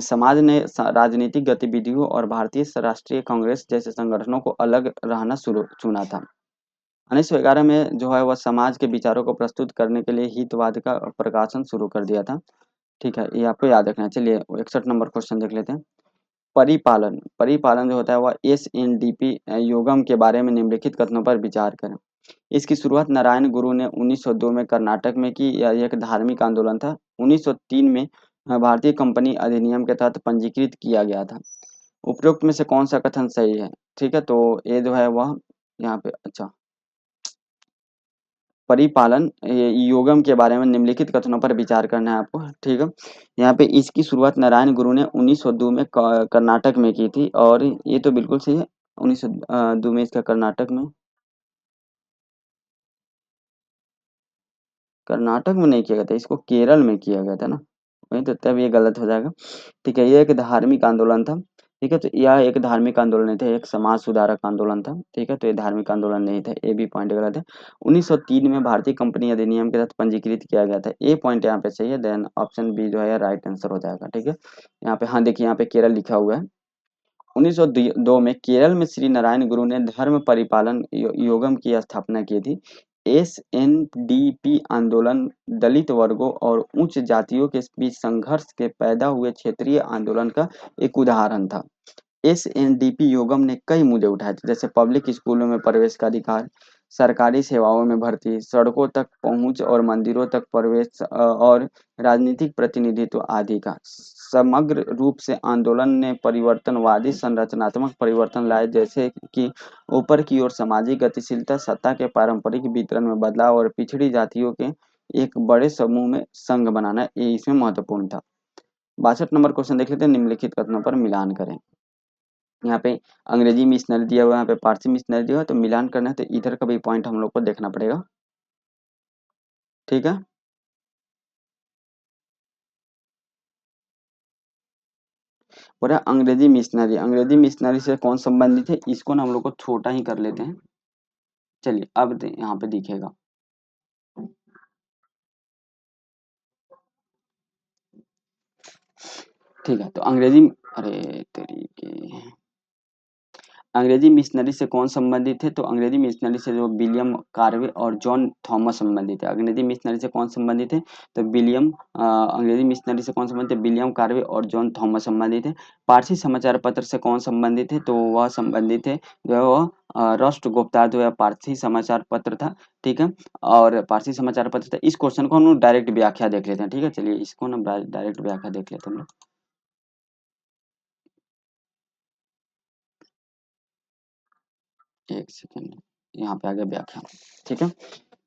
समाज ने राजनीतिक गतिविधियों और भारतीय राष्ट्रीय कांग्रेस जैसे संगठनों को अलग रहना शुरू चुना था। 1911 में जो है वह समाज के विचारों को प्रस्तुत करने के लिए हितवाद का प्रकाशन शुरू कर दिया था, ठीक है, ये आपको याद रखना है। चलिए 61 नंबर क्वेश्चन देख लेते हैं। परिपालन परिपालन जो होता है वह एसएनडीपी योगम के बारे में निम्नलिखित कथनों पर विचार करें। इसकी शुरुआत नारायण गुरु ने 1902 में कर्नाटक में की। यह एक धार्मिक आंदोलन था। 1903 में भारतीय कंपनी अधिनियम के तहत पंजीकृत किया गया था। उपरोक्त में से कौन सा कथन सही है? ठीक है, तो ये जो है वह यहाँ पे अच्छा परिपालन योगम के बारे में निम्नलिखित कथनों पर विचार करना है आपको, ठीक है। यहाँ पे इसकी शुरुआत नारायण गुरु ने 1902 में कर्नाटक में की थी, और ये तो बिल्कुल सही है। 1902 में इसका कर्नाटक में कर्नाटक में नहीं किया गया था, इसको केरल में किया गया था ना, वही तो, तब ये गलत हो जाएगा। ठीक है, ये एक धार्मिक आंदोलन था। ठीक है, तो यह एक धार्मिक आंदोलन नहीं था, एक समाज सुधारक आंदोलन था। ठीक है, तो ये धार्मिक आंदोलन नहीं था, ए बी पॉइंट गलत है। 1903 में भारतीय कंपनी अधिनियम के तहत पंजीकृत किया गया था, ए पॉइंट यहाँ पे सही है, देन ऑप्शन बी जो है राइट आंसर हो जाएगा। ठीक है, यहाँ पे हाँ देखिए, यहाँ पे केरल लिखा हुआ है। 1902 में केरल में श्री नारायण गुरु ने धर्म परिपालन योगम की स्थापना की थी। एसएनडीपी आंदोलन दलित वर्गों और उच्च जातियों के बीच संघर्ष के पैदा हुए क्षेत्रीय आंदोलन का एक उदाहरण था। एसएनडीपी योगम ने कई मुद्दे उठाए थे, जैसे पब्लिक स्कूलों में प्रवेश का अधिकार, सरकारी सेवाओं में भर्ती, सड़कों तक पहुंच और मंदिरों तक प्रवेश और राजनीतिक प्रतिनिधित्व आदि का। समग्र रूप से आंदोलन ने परिवर्तनवादी संरचनात्मक परिवर्तन लाए, जैसे कि ऊपर की ओर सामाजिक गतिशीलता, सत्ता के पारंपरिक वितरण में बदलाव और पिछड़ी जातियों के एक बड़े समूह में संघ बनाना, ये इसमें महत्वपूर्ण था। 62 नंबर क्वेश्चन देख लेते हैं, निम्नलिखित कथनों पर मिलान करें। यहाँ पे अंग्रेजी मिशनरी दिया हुआ है, यहाँ पे पारसी मिशनरी दिया हुआ है, तो मिलान करना है तो इधर का भी पॉइंट हम लोग को देखना पड़ेगा। ठीक है, बोला अंग्रेजी मिशनरी से कौन संबंधित है, इसको ना हम लोग को छोटा ही कर लेते हैं। चलिए अब यहाँ पे दिखेगा। ठीक है, तो अंग्रेजी, अरे तरीके, अंग्रेजी मिशनरी से कौन संबंधित है, तो अंग्रेजी मिशनरी से जो विलियम कार्वे और जॉन थॉमस संबंधित है। अंग्रेजी मिशनरी से कौन संबंधित है, तो अंग्रेजी मिशनरी से कौन संबंधित है, विलियम कार्वे और जॉन थॉमस संबंधित है। पारसी समाचार पत्र से कौन संबंधित है, तो वह संबंधित है जो है वह राष्ट्र गुप्ता जो है पारसी समाचार पत्र था। ठीक है, और पारसी समाचार पत्र था। इस क्वेश्चन को हम लोग डायरेक्ट व्याख्या देख लेते हैं। ठीक है, चलिए इसको ना डायरेक्ट व्याख्या देख लेते हैं हम लोग। एक सेकेंड, यहाँ पे आ गया व्याख्या। ठीक है,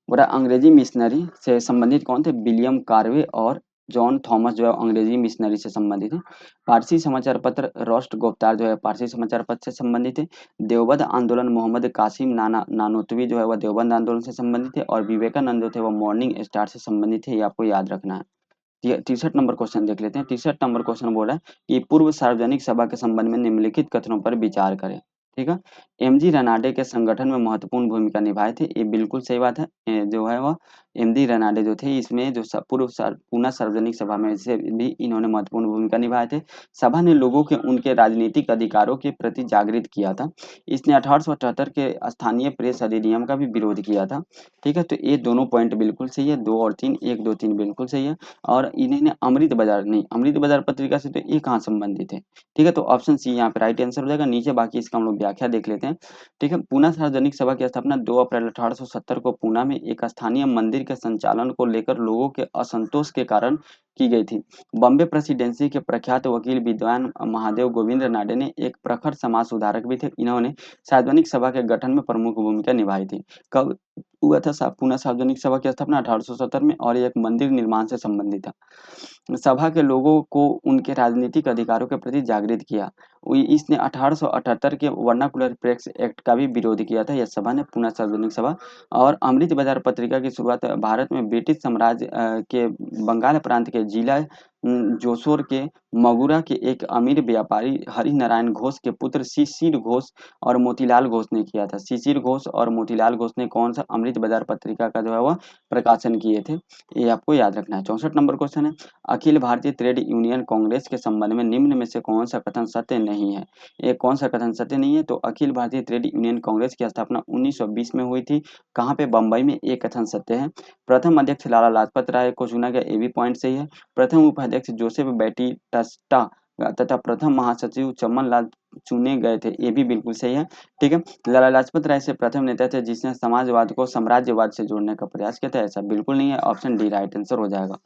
बोला अंग्रेजी मिशनरी से संबंधित कौन थे, विलियम कार्वे और जॉन थॉमस जो है अंग्रेजी मिशनरी से संबंधित है। पारसी समाचार पत्र रोस्ट गुप्तार जो है पारसी समाचार पत्र से संबंधित है। देवबंद आंदोलन मोहम्मद कासिम नानोतवी जो है वह देवबंद आंदोलन से संबंधित है। और विवेकानंद जो थे वह मॉर्निंग स्टार से संबंधित है, ये आपको याद रखना है। 63 नंबर क्वेश्चन देख लेते हैं। 63 नंबर क्वेश्चन बोल रहा है कि पूर्व सार्वजनिक सभा के संबंध में निम्नलिखित कथनों पर विचार करें। ठीक है, एमजी रनाडे के संगठन में महत्वपूर्ण भूमिका निभाए थे, ये बिल्कुल सही बात है। जो है वह एमजी रनाडे जो थे इसमें जो पूना सार्वजनिक सभा में से भी इन्होंने महत्वपूर्ण भूमिका निभाए थे। सभा ने लोगों के उनके राजनीतिक अधिकारों के प्रति जागृत किया था। इसने 1878 के स्थानीय प्रेस अधिनियम का भी विरोध किया था। ठीक है, तो ये दोनों पॉइंट बिल्कुल सही है, 2 और 3, 1 2 3 बिल्कुल सही है। और इन्होंने अमृत बाजार नहीं, अमृत बाजार पत्रिका से तो ये कहाँ संबंधित है। ठीक है, तो ऑप्शन सी यहाँ पे राइट आंसर हो जाएगा। नीचे बाकी इसका हम लोग व्याख्या देख लेते हैं। ठीक है, पूना सार्वजनिक सभा की स्थापना 2 अप्रैल 1870 को पूना में एक स्थानीय मंदिर के संचालन को लेकर लोगों के असंतोष के कारण की गई थी। बॉम्बे प्रेसिडेंसी के प्रख्यात वकील विद्वान महादेव गोविंद रानडे ने एक प्रखर समाज सुधारक भी थे। इन्होंने सार्वजनिक सभा के गठन में प्रमुख भूमिका निभाई थी। कब हुआ था पूना सार्वजनिक सभा की स्थापना, 1870 में, और ये एक मंदिर निर्माण से संबंधित था। सभा के लोगों को उनके राजनीतिक अधिकारों के प्रति जागृत किया। इसने 1878 के वर्नाकुलर प्रेस एक्ट का भी विरोध किया था, यह सभा ने, पूना सार्वजनिक सभा। और अमृत बाजार पत्रिका की शुरुआत भारत में ब्रिटिश साम्राज्य के बंगाल प्रांत के जिला जोसोर के मगुरा के एक अमीर व्यापारी हरि नारायण घोष के पुत्र शिशिर घोष और मोतीलाल घोष ने किया था। शिशिर घोष और मोतीलाल घोष ने कौन सा अमृत बाजार पत्रिका का जो है वह प्रकाशन किए थे, ये आपको याद रखना है। 64 नंबर क्वेश्चन है, अखिल भारतीय ट्रेड यूनियन कांग्रेस के संबंध में निम्न में से कौन सा कथन सत्य नहीं है। ये कौन सा कथन सत्य नहीं है, तो अखिल भारतीय ट्रेड यूनियन कांग्रेस की स्थापना 1920 में हुई थी। कहाँ पे, बम्बई में, एक कथन सत्य है। प्रथम अध्यक्ष लाला लाजपत राय को चुना गया, ये भी पॉइंट सही है। प्रथम उपाध्यक्ष जोसेफ बैटी टस्टा तथा प्रथम महासचिव चमन लाल चुने गए थे, ये भी बिल्कुल सही है। ठीक है, लाला लाजपत राय से प्रथम नेता थे जिसने समाजवाद को साम्राज्यवाद से जोड़ने का प्रयास किया था, ऐसा बिल्कुल नहीं है। ऑप्शन डी राइट आंसर हो जाएगा।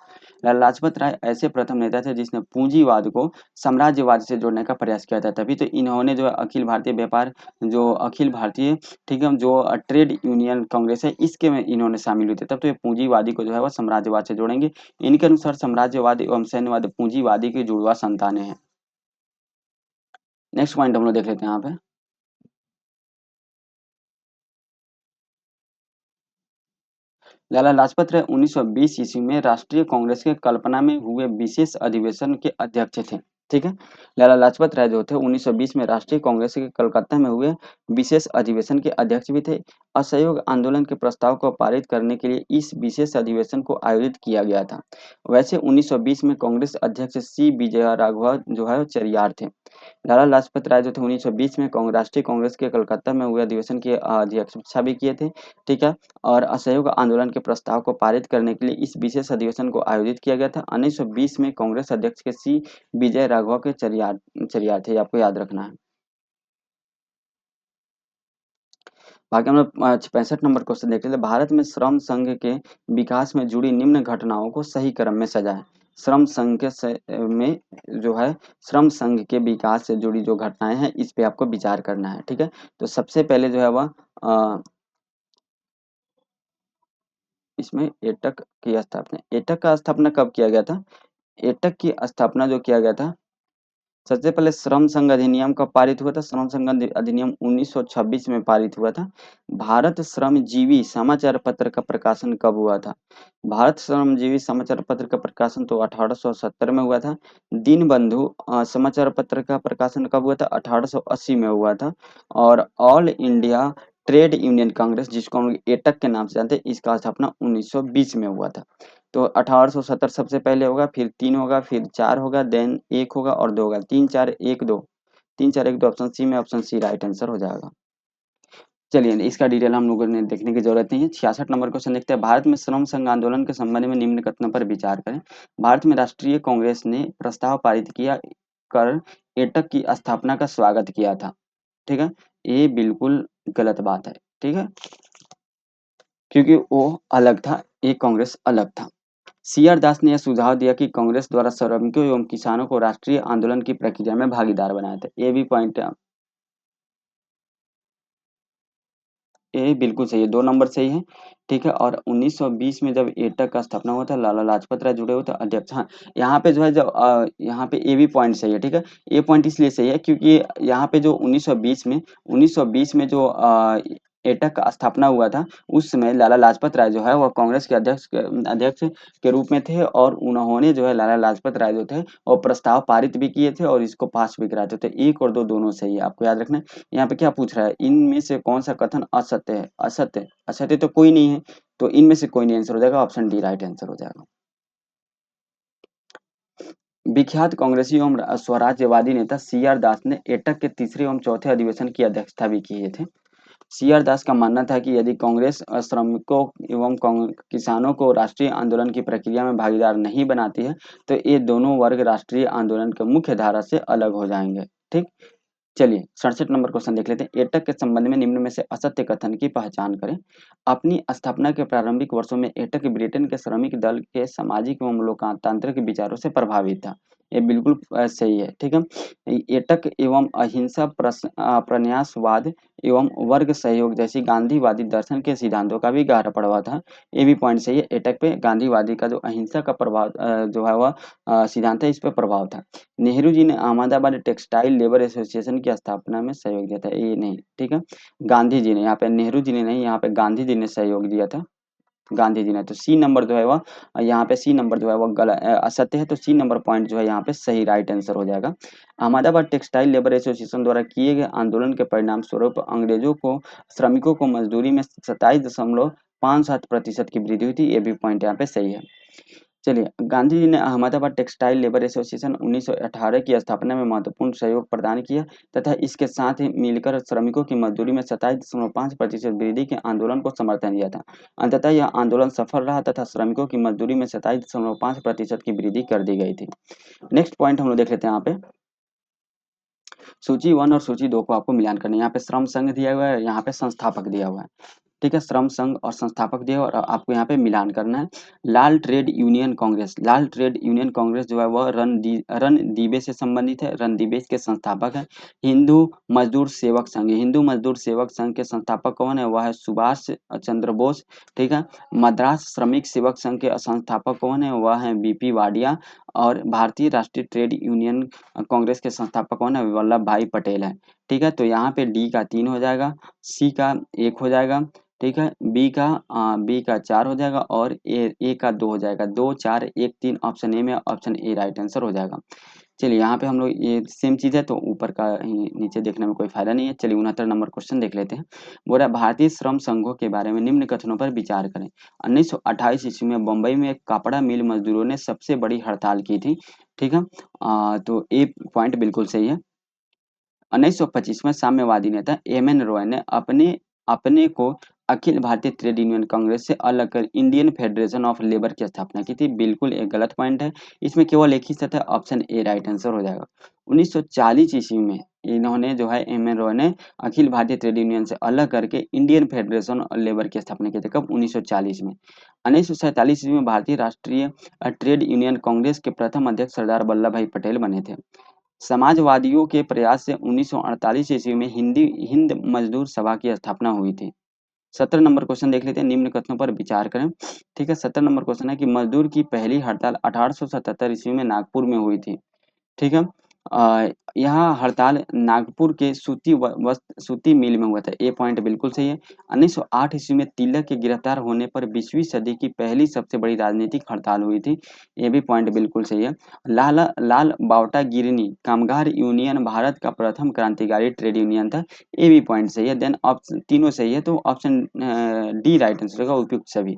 लाला लाजपत राय ऐसे प्रथम नेता थे जिसने पूंजीवाद को साम्राज्यवाद से जोड़ने का प्रयास किया था, तभी तो इन्होंने जो अखिल भारतीय व्यापार, जो अखिल भारतीय, ठीक है, जो ट्रेड यूनियन कांग्रेस है इसके में इन्होंने शामिल हुए थे, तब तो ये पूंजीवादी को जो है वह साम्राज्यवाद से जोड़ेंगे। इनके अनुसार साम्राज्यवाद एवं सैन्यवाद पूंजीवादी की जुड़वा संतानें हैं। नेक्स्ट पॉइंट हम लोग देख लेते हैं यहाँ पे। लाला लाजपत राय 1920 ईस्वी में राष्ट्रीय कांग्रेस के कल्पना में हुए विशेष अधिवेशन के अध्यक्ष थे। ठीक है, लाला लाजपत राय जो थे 1920 में राष्ट्रीय कांग्रेस के कलकत्ता में हुए विशेष अधिवेशन के अध्यक्ष भी थे। असहयोग आंदोलन के प्रस्ताव को पारित करने के लिए इस विशेष अधिवेशन को आयोजित किया गया था। वैसे 1920 में कांग्रेस अध्यक्ष सी विजया राघवा जो है चरियार थे। लाला लाजपत राय जो थे 1920 में राष्ट्रीय कांग्रेस के कलकत्ता में हुए अधिवेशन की अध्यक्षता भी किए थे। ठीक है, और असहयोग आंदोलन के प्रस्ताव को पारित करने के लिए इस विशेष अधिवेशन को आयोजित किया गया था। 1920 में कांग्रेस अध्यक्ष के सी विजय राघवा के चरियार चरियार थे, आपको याद रखना है। बाकी हम लोग 65 नंबर क्वेश्चन देख लेते हैं। भारत में श्रम संघ के विकास में जुड़ी निम्न घटनाओं को सही क्रम में सजाएं। श्रम संघ के में जो है श्रम संघ के विकास से जुड़ी जो घटनाएं हैं इस पे आपको विचार करना है। ठीक है, तो सबसे पहले जो है वह इसमें एटक की स्थापना, एटक का स्थापना कब किया गया था? एटक की स्थापना जो किया गया था, सबसे पहले श्रम संघ अधिनियम कब पारित हुआ था? श्रम संघ अधिनियम 1926 में पारित हुआ था। भारत श्रमजीवी समाचार पत्र का प्रकाशन कब हुआ था? भारत श्रमजीवी समाचार पत्र का प्रकाशन तो 1870 में हुआ था। दीनबंधु समाचार पत्र का प्रकाशन कब हुआ था? 1880 में हुआ था। और all India trade union Congress, जिसको हम लोग एटक के नाम से जानते हैं, इसका स्थापना 1920 में हुआ था। तो 1870 सबसे पहले होगा, फिर 3 होगा, फिर 4 होगा, देन 1 होगा और 2 होगा। 3 4 1 2, 3 4 1 2 ऑप्शन सी में, ऑप्शन सी राइट आंसर हो जाएगा। चलिए इसका डिटेल हम लोगों ने देखने की जरूरत नहीं है। 66 नंबर क्वेश्चन देखते हैं। भारत में श्रम संघ आंदोलन के संबंध में निम्न कथनों पर विचार करें। भारत में राष्ट्रीय कांग्रेस ने प्रस्ताव पारित किया कर एटक की स्थापना का स्वागत किया था। ठीक है, ये बिल्कुल गलत बात है। ठीक है, क्योंकि वो अलग था, ये कांग्रेस अलग था। सीआर दास ने यह सुझाव दिया कि कांग्रेस द्वारा श्रमिकों एवं किसानों को राष्ट्रीय आंदोलन की प्रक्रिया में भागीदार बनाया था। ये भी पॉइंट है, ये बिल्कुल सही है, 2 नंबर सही है। ठीक है, और 1920 में जब एटक का स्थापना हुआ था, लाला लाजपत राय जुड़े हुए थे अध्यक्ष। हाँ, यहाँ पे जो है जब यहाँ पे ये भी पॉइंट सही है। ठीक है, ये पॉइंट इसलिए सही है क्योंकि यहाँ पे जो 1920 में जो एटक का स्थापना हुआ था, उस समय लाला लाजपत राय जो है वह कांग्रेस के अध्यक्ष के रूप में थे, और उन्होंने जो है लाला लाजपत राय जो थे वो प्रस्ताव पारित भी किए थे और इसको पास भी कराए थे। तो 1 और 2 दोनों सही है, आपको याद रखना है। यहाँ पे क्या पूछ रहा है, इनमें से कौन सा कथन असत्य है? असत्य, असत्य तो कोई नहीं है, तो इनमें से कोई नहीं आंसर हो जाएगा, ऑप्शन डी राइट आंसर हो जाएगा। विख्यात कांग्रेसी एवं स्वराज्यवादी नेता सीआर दास ने एटक के तीसरे एवं चौथे अधिवेशन की अध्यक्षता भी किए थे। सीआर दास का मानना था कि यदि कांग्रेस श्रमिकों एवं किसानों को राष्ट्रीय आंदोलन की प्रक्रिया में भागीदार नहीं बनाती है, तो ये दोनों वर्ग राष्ट्रीय आंदोलन के मुख्य धारा से अलग हो जाएंगे। ठीक, चलिए 67 नंबर क्वेश्चन देख लेते हैं। एटक के संबंध में निम्न में से असत्य कथन की पहचान करें। अपनी स्थापना के प्रारंभिक वर्षों में एटक ब्रिटेन के श्रमिक दल के सामाजिक एवं लोकतांत्रिक विचारों से प्रभावित था। ये बिल्कुल सही है। ठीक है, एटक एवं अहिंसा प्रन्यासवाद एवं वर्ग सहयोग जैसी गांधीवादी दर्शन के सिद्धांतों का भी गहरा प्रभाव था। ये भी पॉइंट सही है, एटक पे गांधीवादी का जो अहिंसा का प्रभाव जो है वह सिद्धांत है, इस पर प्रभाव था। नेहरू जी ने अहमदाबाद टेक्सटाइल लेबर एसोसिएशन की स्थापना में सहयोग दिया था, ये नहीं। ठीक है, गांधी जी ने, यहाँ पे नेहरू जी ने नहीं, यहाँ पे गांधी जी ने सहयोग दिया था, गांधी जी ने। तो सी नंबर जो है वह यहाँ पे सी नंबर जो है वह असत्य है, तो सी नंबर पॉइंट जो है यहाँ पे सही राइट आंसर हो जाएगा। अहमदाबाद टेक्सटाइल लेबर एसोसिएशन द्वारा किए गए आंदोलन के परिणाम स्वरूप अंग्रेजों को श्रमिकों को मजदूरी में 27.57% की वृद्धि हुई थी, ये भी पॉइंट यहाँ पे सही है। चलिए, गांधी जी ने अहमदाबाद टेक्सटाइल लेबर एसोसिएशन 1918 की स्थापना में महत्वपूर्ण सहयोग प्रदान किया तथा इसके साथ ही मिलकर श्रमिकों की मजदूरी में 27.5% वृद्धि के आंदोलन को समर्थन दिया था। अंततः यह आंदोलन सफल रहा तथा श्रमिकों की मजदूरी में 27.5% की वृद्धि कर दी गई थी। नेक्स्ट पॉइंट हम लोग देख लेते हैं। यहाँ पे सूची 1 और सूची 2 को आपको मिलान करना है। यहाँ पे श्रम संघ दिया हुआ है, यहाँ पे संस्थापक दिया हुआ है। ठीक है, श्रम संघ और संस्थापक दिया और आपको यहाँ पे मिलान करना है। लाल ट्रेड यूनियन कांग्रेस, लाल ट्रेड यूनियन कांग्रेस जो है वह रणदीबे से संबंधित है, रणदीबे के संस्थापक है। हिंदू मजदूर सेवक संघ, हिंदू मजदूर सेवक संघ के संस्थापक कौन है? वह है सुभाष चंद्र बोस। ठीक है, मद्रास श्रमिक सेवक संघ के संस्थापक कौन है? वह है बीपी वाडिया। और भारतीय राष्ट्रीय ट्रेड यूनियन कांग्रेस के संस्थापक कौन है? वल्लभ भाई पटेल है। ठीक है, तो यहाँ पे डी का 3 हो जाएगा, सी का 1 हो जाएगा, ठीक है, बी का 4 हो जाएगा और ए का 2 हो जाएगा। 2 4 1 3 ऑप्शन ए में, ऑप्शन ए राइट आंसर हो जाएगा। चलिए यहाँ पे हम लोग ये सेम चीज़ है तो ऊपर का ही नीचे देखने में कोई फायदा नहीं है। चलिए 69 नंबर क्वेश्चन देख लेते हैं। बोल रहा है भारतीय श्रम संघों के बारे में निम्न कथनों पर विचार करें। 1928 ईस्वी में बम्बई में एक कपड़ा मिल मजदूरों ने सबसे बड़ी हड़ताल की थी। ठीक है, तो ए पॉइंट बिल्कुल सही है। 1925 में साम्यवादी नेता एम एन रॉय ने अपने अपने को अखिल भारतीय ट्रेड यूनियन कांग्रेस से अलग कर इंडियन फेडरेशन ऑफ लेबर की स्थापना की थी। बिल्कुल एक गलत पॉइंट है, इसमें केवल एक ही सत्य है, ऑप्शन ए राइट आंसर हो जाएगा। 1940 ईस्वी में इन्होंने जो है एम एन रॉय ने अखिल भारतीय ट्रेड यूनियन से अलग करके इंडियन फेडरेशन ऑफ लेबर की स्थापना की थी। कब? 1940 में। 1947 ईस्वी में भारतीय राष्ट्रीय ट्रेड यूनियन कांग्रेस के प्रथम अध्यक्ष सरदार वल्लभ भाई पटेल बने थे। समाजवादियों के प्रयास से 1948 ईस्वी में हिंद मजदूर सभा की स्थापना हुई थी। 17 नंबर क्वेश्चन देख लेते हैं, निम्न कथनों पर विचार करें। ठीक है, 17 नंबर क्वेश्चन है कि मजदूर की पहली हड़ताल 1877 ईस्वी में नागपुर में हुई थी। ठीक है, यहाँ हड़ताल नागपुर के सूती मिल में हुआ था। ए पॉइंट बिल्कुल सही है। 1908 ईस्वी में तिलक के गिरफ्तार होने पर 20वीं सदी की पहली सबसे बड़ी राजनीतिक हड़ताल हुई थी। ये भी पॉइंट बिल्कुल सही है। लाल बावटा गिरनी कामगार यूनियन भारत का प्रथम क्रांतिकारी ट्रेड यूनियन था। ये भी पॉइंट सही है। देन ऑप्शन तीनों सही है, तो ऑप्शन डी राइट आंसर होगा, उपयुक्त सभी।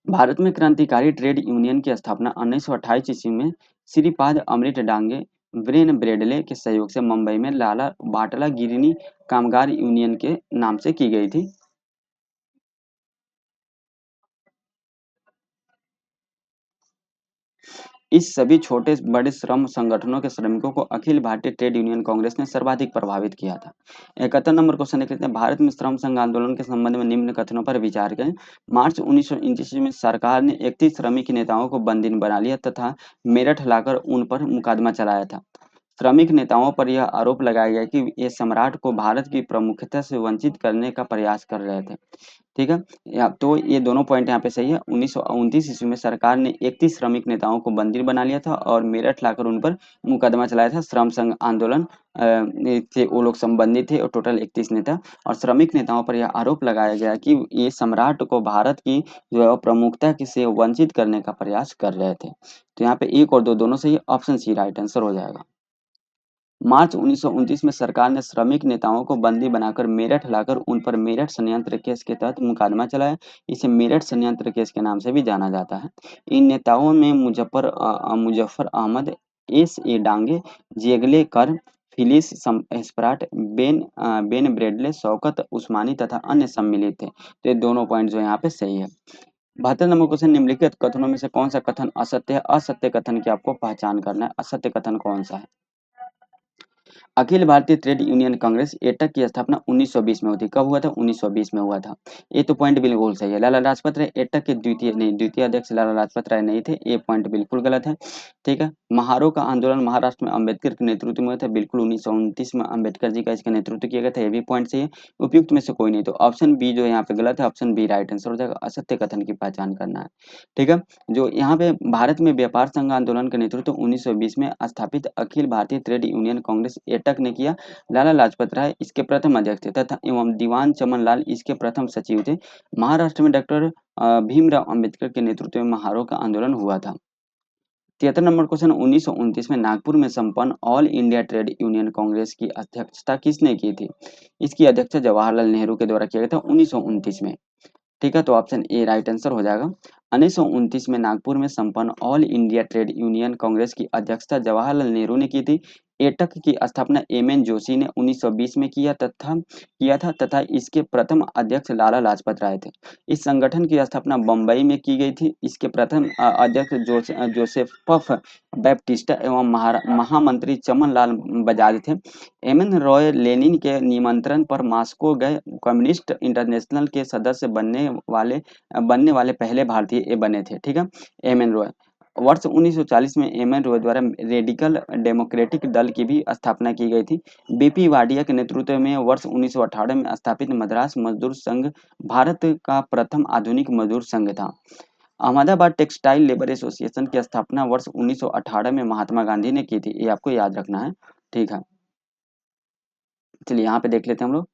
भारत में क्रांतिकारी ट्रेड यूनियन की स्थापना 1928 ईस्वी में श्रीपाद अमृत डांगे ब्रेन ब्रेडले के सहयोग से मुंबई में लाला बाटला गिरनी कामगार यूनियन के नाम से की गई थी। इस सभी छोटे बड़े श्रम संगठनों के श्रमिकों को अखिल भारतीय ट्रेड यूनियन कांग्रेस ने सर्वाधिक प्रभावित किया था। 71 नंबर क्वेश्चन लिखते हैं, भारत में श्रम संघ आंदोलन के संबंध में निम्न कथनों पर विचार करें। मार्च 1929 में सरकार ने 31 श्रमिक नेताओं को बंदी बना लिया तथा मेरठ लाकर उन पर मुकदमा चलाया था। श्रमिक नेताओं पर यह आरोप लगाया गया कि ये सम्राट को भारत की प्रमुखता से वंचित करने का प्रयास कर रहे थे। ठीक है, या तो ये दोनों पॉइंट यहाँ पे सही है। 1929 ईस्वी में सरकार ने 31 श्रमिक नेताओं को बंदी बना लिया था और मेरठ लाकर उन पर मुकदमा चलाया था। श्रम संघ आंदोलन से वो लोग संबंधित थे और टोटल 31 नेता, और श्रमिक नेताओं पर यह आरोप लगाया गया कि ये सम्राट को भारत की जो है वो प्रमुखता से वंचित करने का प्रयास कर रहे थे। तो यहाँ पे एक और दो दोनों सही, ऑप्शन सी राइट आंसर हो जाएगा। मार्च 1929 में सरकार ने श्रमिक नेताओं को बंदी बनाकर मेरठ लाकर उन पर मेरठ संयंत्र केस के तहत मुकदमा चलाया। इसे मेरठ संयंत्र केस के नाम से भी जाना जाता है। इन नेताओं में Muzaffar Ahmad, S A Dange, Joglekar, Philip Spratt, Ben Bradley, Shaukat Usmani तथा अन्य सम्मिलित थे। तो ये दोनों पॉइंट जो यहाँ पे सही है। 72 नंबर क्वेश्चन, निम्नलिखित कथनों में से कौन सा कथन असत्य है? असत्य कथन की आपको पहचान करना है। असत्य कथन कौन सा है? अखिल भारतीय ट्रेड यूनियन कांग्रेस एटक की स्थापना 1920 में हुई थी। कब हुआ था? 1920 में हुआ था। ये तो पॉइंट बिल्कुल सही है। लाला लाजपत राय एटक के द्वितीय अध्यक्ष लाला लाजपत राय नहीं थे। ये पॉइंट बिल्कुल गलत है। ठीक है, महारो का आंदोलन महाराष्ट्र में अंबेडकर के नेतृत्व में हुआ था। बिल्कुल 1929 में अंबेडकर जी का इसका नेतृत्व किया गया था। ये भी पॉइंट सही है। उपयुक्त में से कोई नहीं, तो ऑप्शन बी जो यहाँ पे गलत है, ऑप्शन बी राइट आंसर हो जाएगा। असत्य कथन की पहचान करना है। ठीक है, जो यहाँ पे भारत में व्यापार संघ आंदोलन का नेतृत्व 1920 में स्थापित अखिल भारतीय ट्रेड यूनियन कांग्रेस एटक ने किया। लाला लाजपत राय इसके प्रथम अध्यक्ष थे तथा एवं दीवान चमन लाल इसके प्रथम सचिव थे। महाराष्ट्र में डॉक्टर भीमराव अंबेडकर के नेतृत्व में महारो का आंदोलन हुआ था। 73 नंबर क्वेश्चन, 1929 में नागपुर में संपन्न all India trade union Congress की अध्यक्षता किसने की थी? इसकी अध्यक्षता जवाहरलाल नेहरू के द्वारा किया गया था 1929 में। ठीक है, तो ऑप्शन ए राइट आंसर हो जाएगा। 1929 में नागपुर में संपन्न all India trade union Congress की अध्यक्षता जवाहरलाल नेहरू ने की थी। एटक की स्थापना एम एन जोशी ने 1920 में किया था तथा इसके प्रथम अध्यक्ष लाला लाजपत राय थे। इस संगठन की स्थापना बम्बई में की गई थी। इसके प्रथम अध्यक्ष जोसेफ बैप्टिस्टा एवं महामंत्री चमन लाल बजाज थे। एम एन रॉय लेनिन के निमंत्रण पर मॉस्को गए। कम्युनिस्ट इंटरनेशनल के सदस्य बनने वाले पहले भारतीय ये बने थे। ठीक है, एम एन रॉय। वर्ष 1940 में एम एन रॉय द्वारा रेडिकल डेमोक्रेटिक दल की भी स्थापना की गई थी। बीपी वाडिया के नेतृत्व में वर्ष 1918 में स्थापित मद्रास मजदूर संघ भारत का प्रथम आधुनिक मजदूर संघ था। अहमदाबाद टेक्सटाइल लेबर एसोसिएशन की स्थापना वर्ष 1918 में महात्मा गांधी ने की थी, ये आपको याद रखना है। ठीक है, चलिए यहाँ पे देख लेते हैं हम लोग।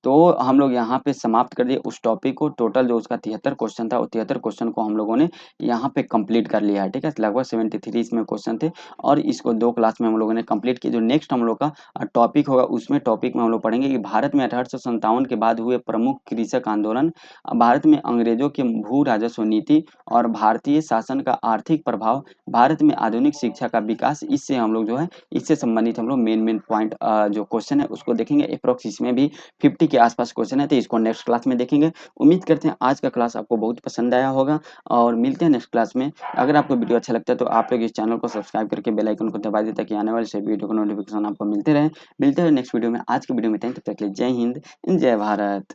तो हम लोग यहाँ पे समाप्त कर दिए उस टॉपिक को। टोटल जो उसका 73 क्वेश्चन था, वो 73 क्वेश्चन को हम लोगों ने यहाँ पे कंप्लीट कर लिया है। ठीक है, लगभग 73 इसमें क्वेश्चन थे और इसको 2 क्लास में हम लोगों ने कंप्लीट किया। जो नेक्स्ट हम लोग का टॉपिक होगा, उसमें टॉपिक में हम लोग पढ़ेंगे कि भारत में 1857 के बाद हुए प्रमुख कृषक आंदोलन, भारत में अंग्रेजों की भू राजस्व नीति और भारतीय शासन का आर्थिक प्रभाव, भारत में आधुनिक शिक्षा का विकास। इससे हम लोग जो है, इससे संबंधित हम लोग मेन पॉइंट जो क्वेश्चन है उसको देखेंगे। अप्रोक्स इसमें भी 50 के आसपास क्वेश्चन है, तो इसको नेक्स्ट क्लास में देखेंगे। उम्मीद करते हैं आज का क्लास आपको बहुत पसंद आया होगा और मिलते हैं नेक्स्ट क्लास में। अगर आपको वीडियो अच्छा लगता है तो आप लोग इस चैनल को सब्सक्राइब करके बेल आइकन को दबा दें ताकि आने वाले सभी वीडियो का नोटिफिकेशन आपको मिलते रहे। मिलते हैं नेक्स्ट वीडियो में। आज की वीडियो में तब तक के लिए जय हिंद, जय भारत।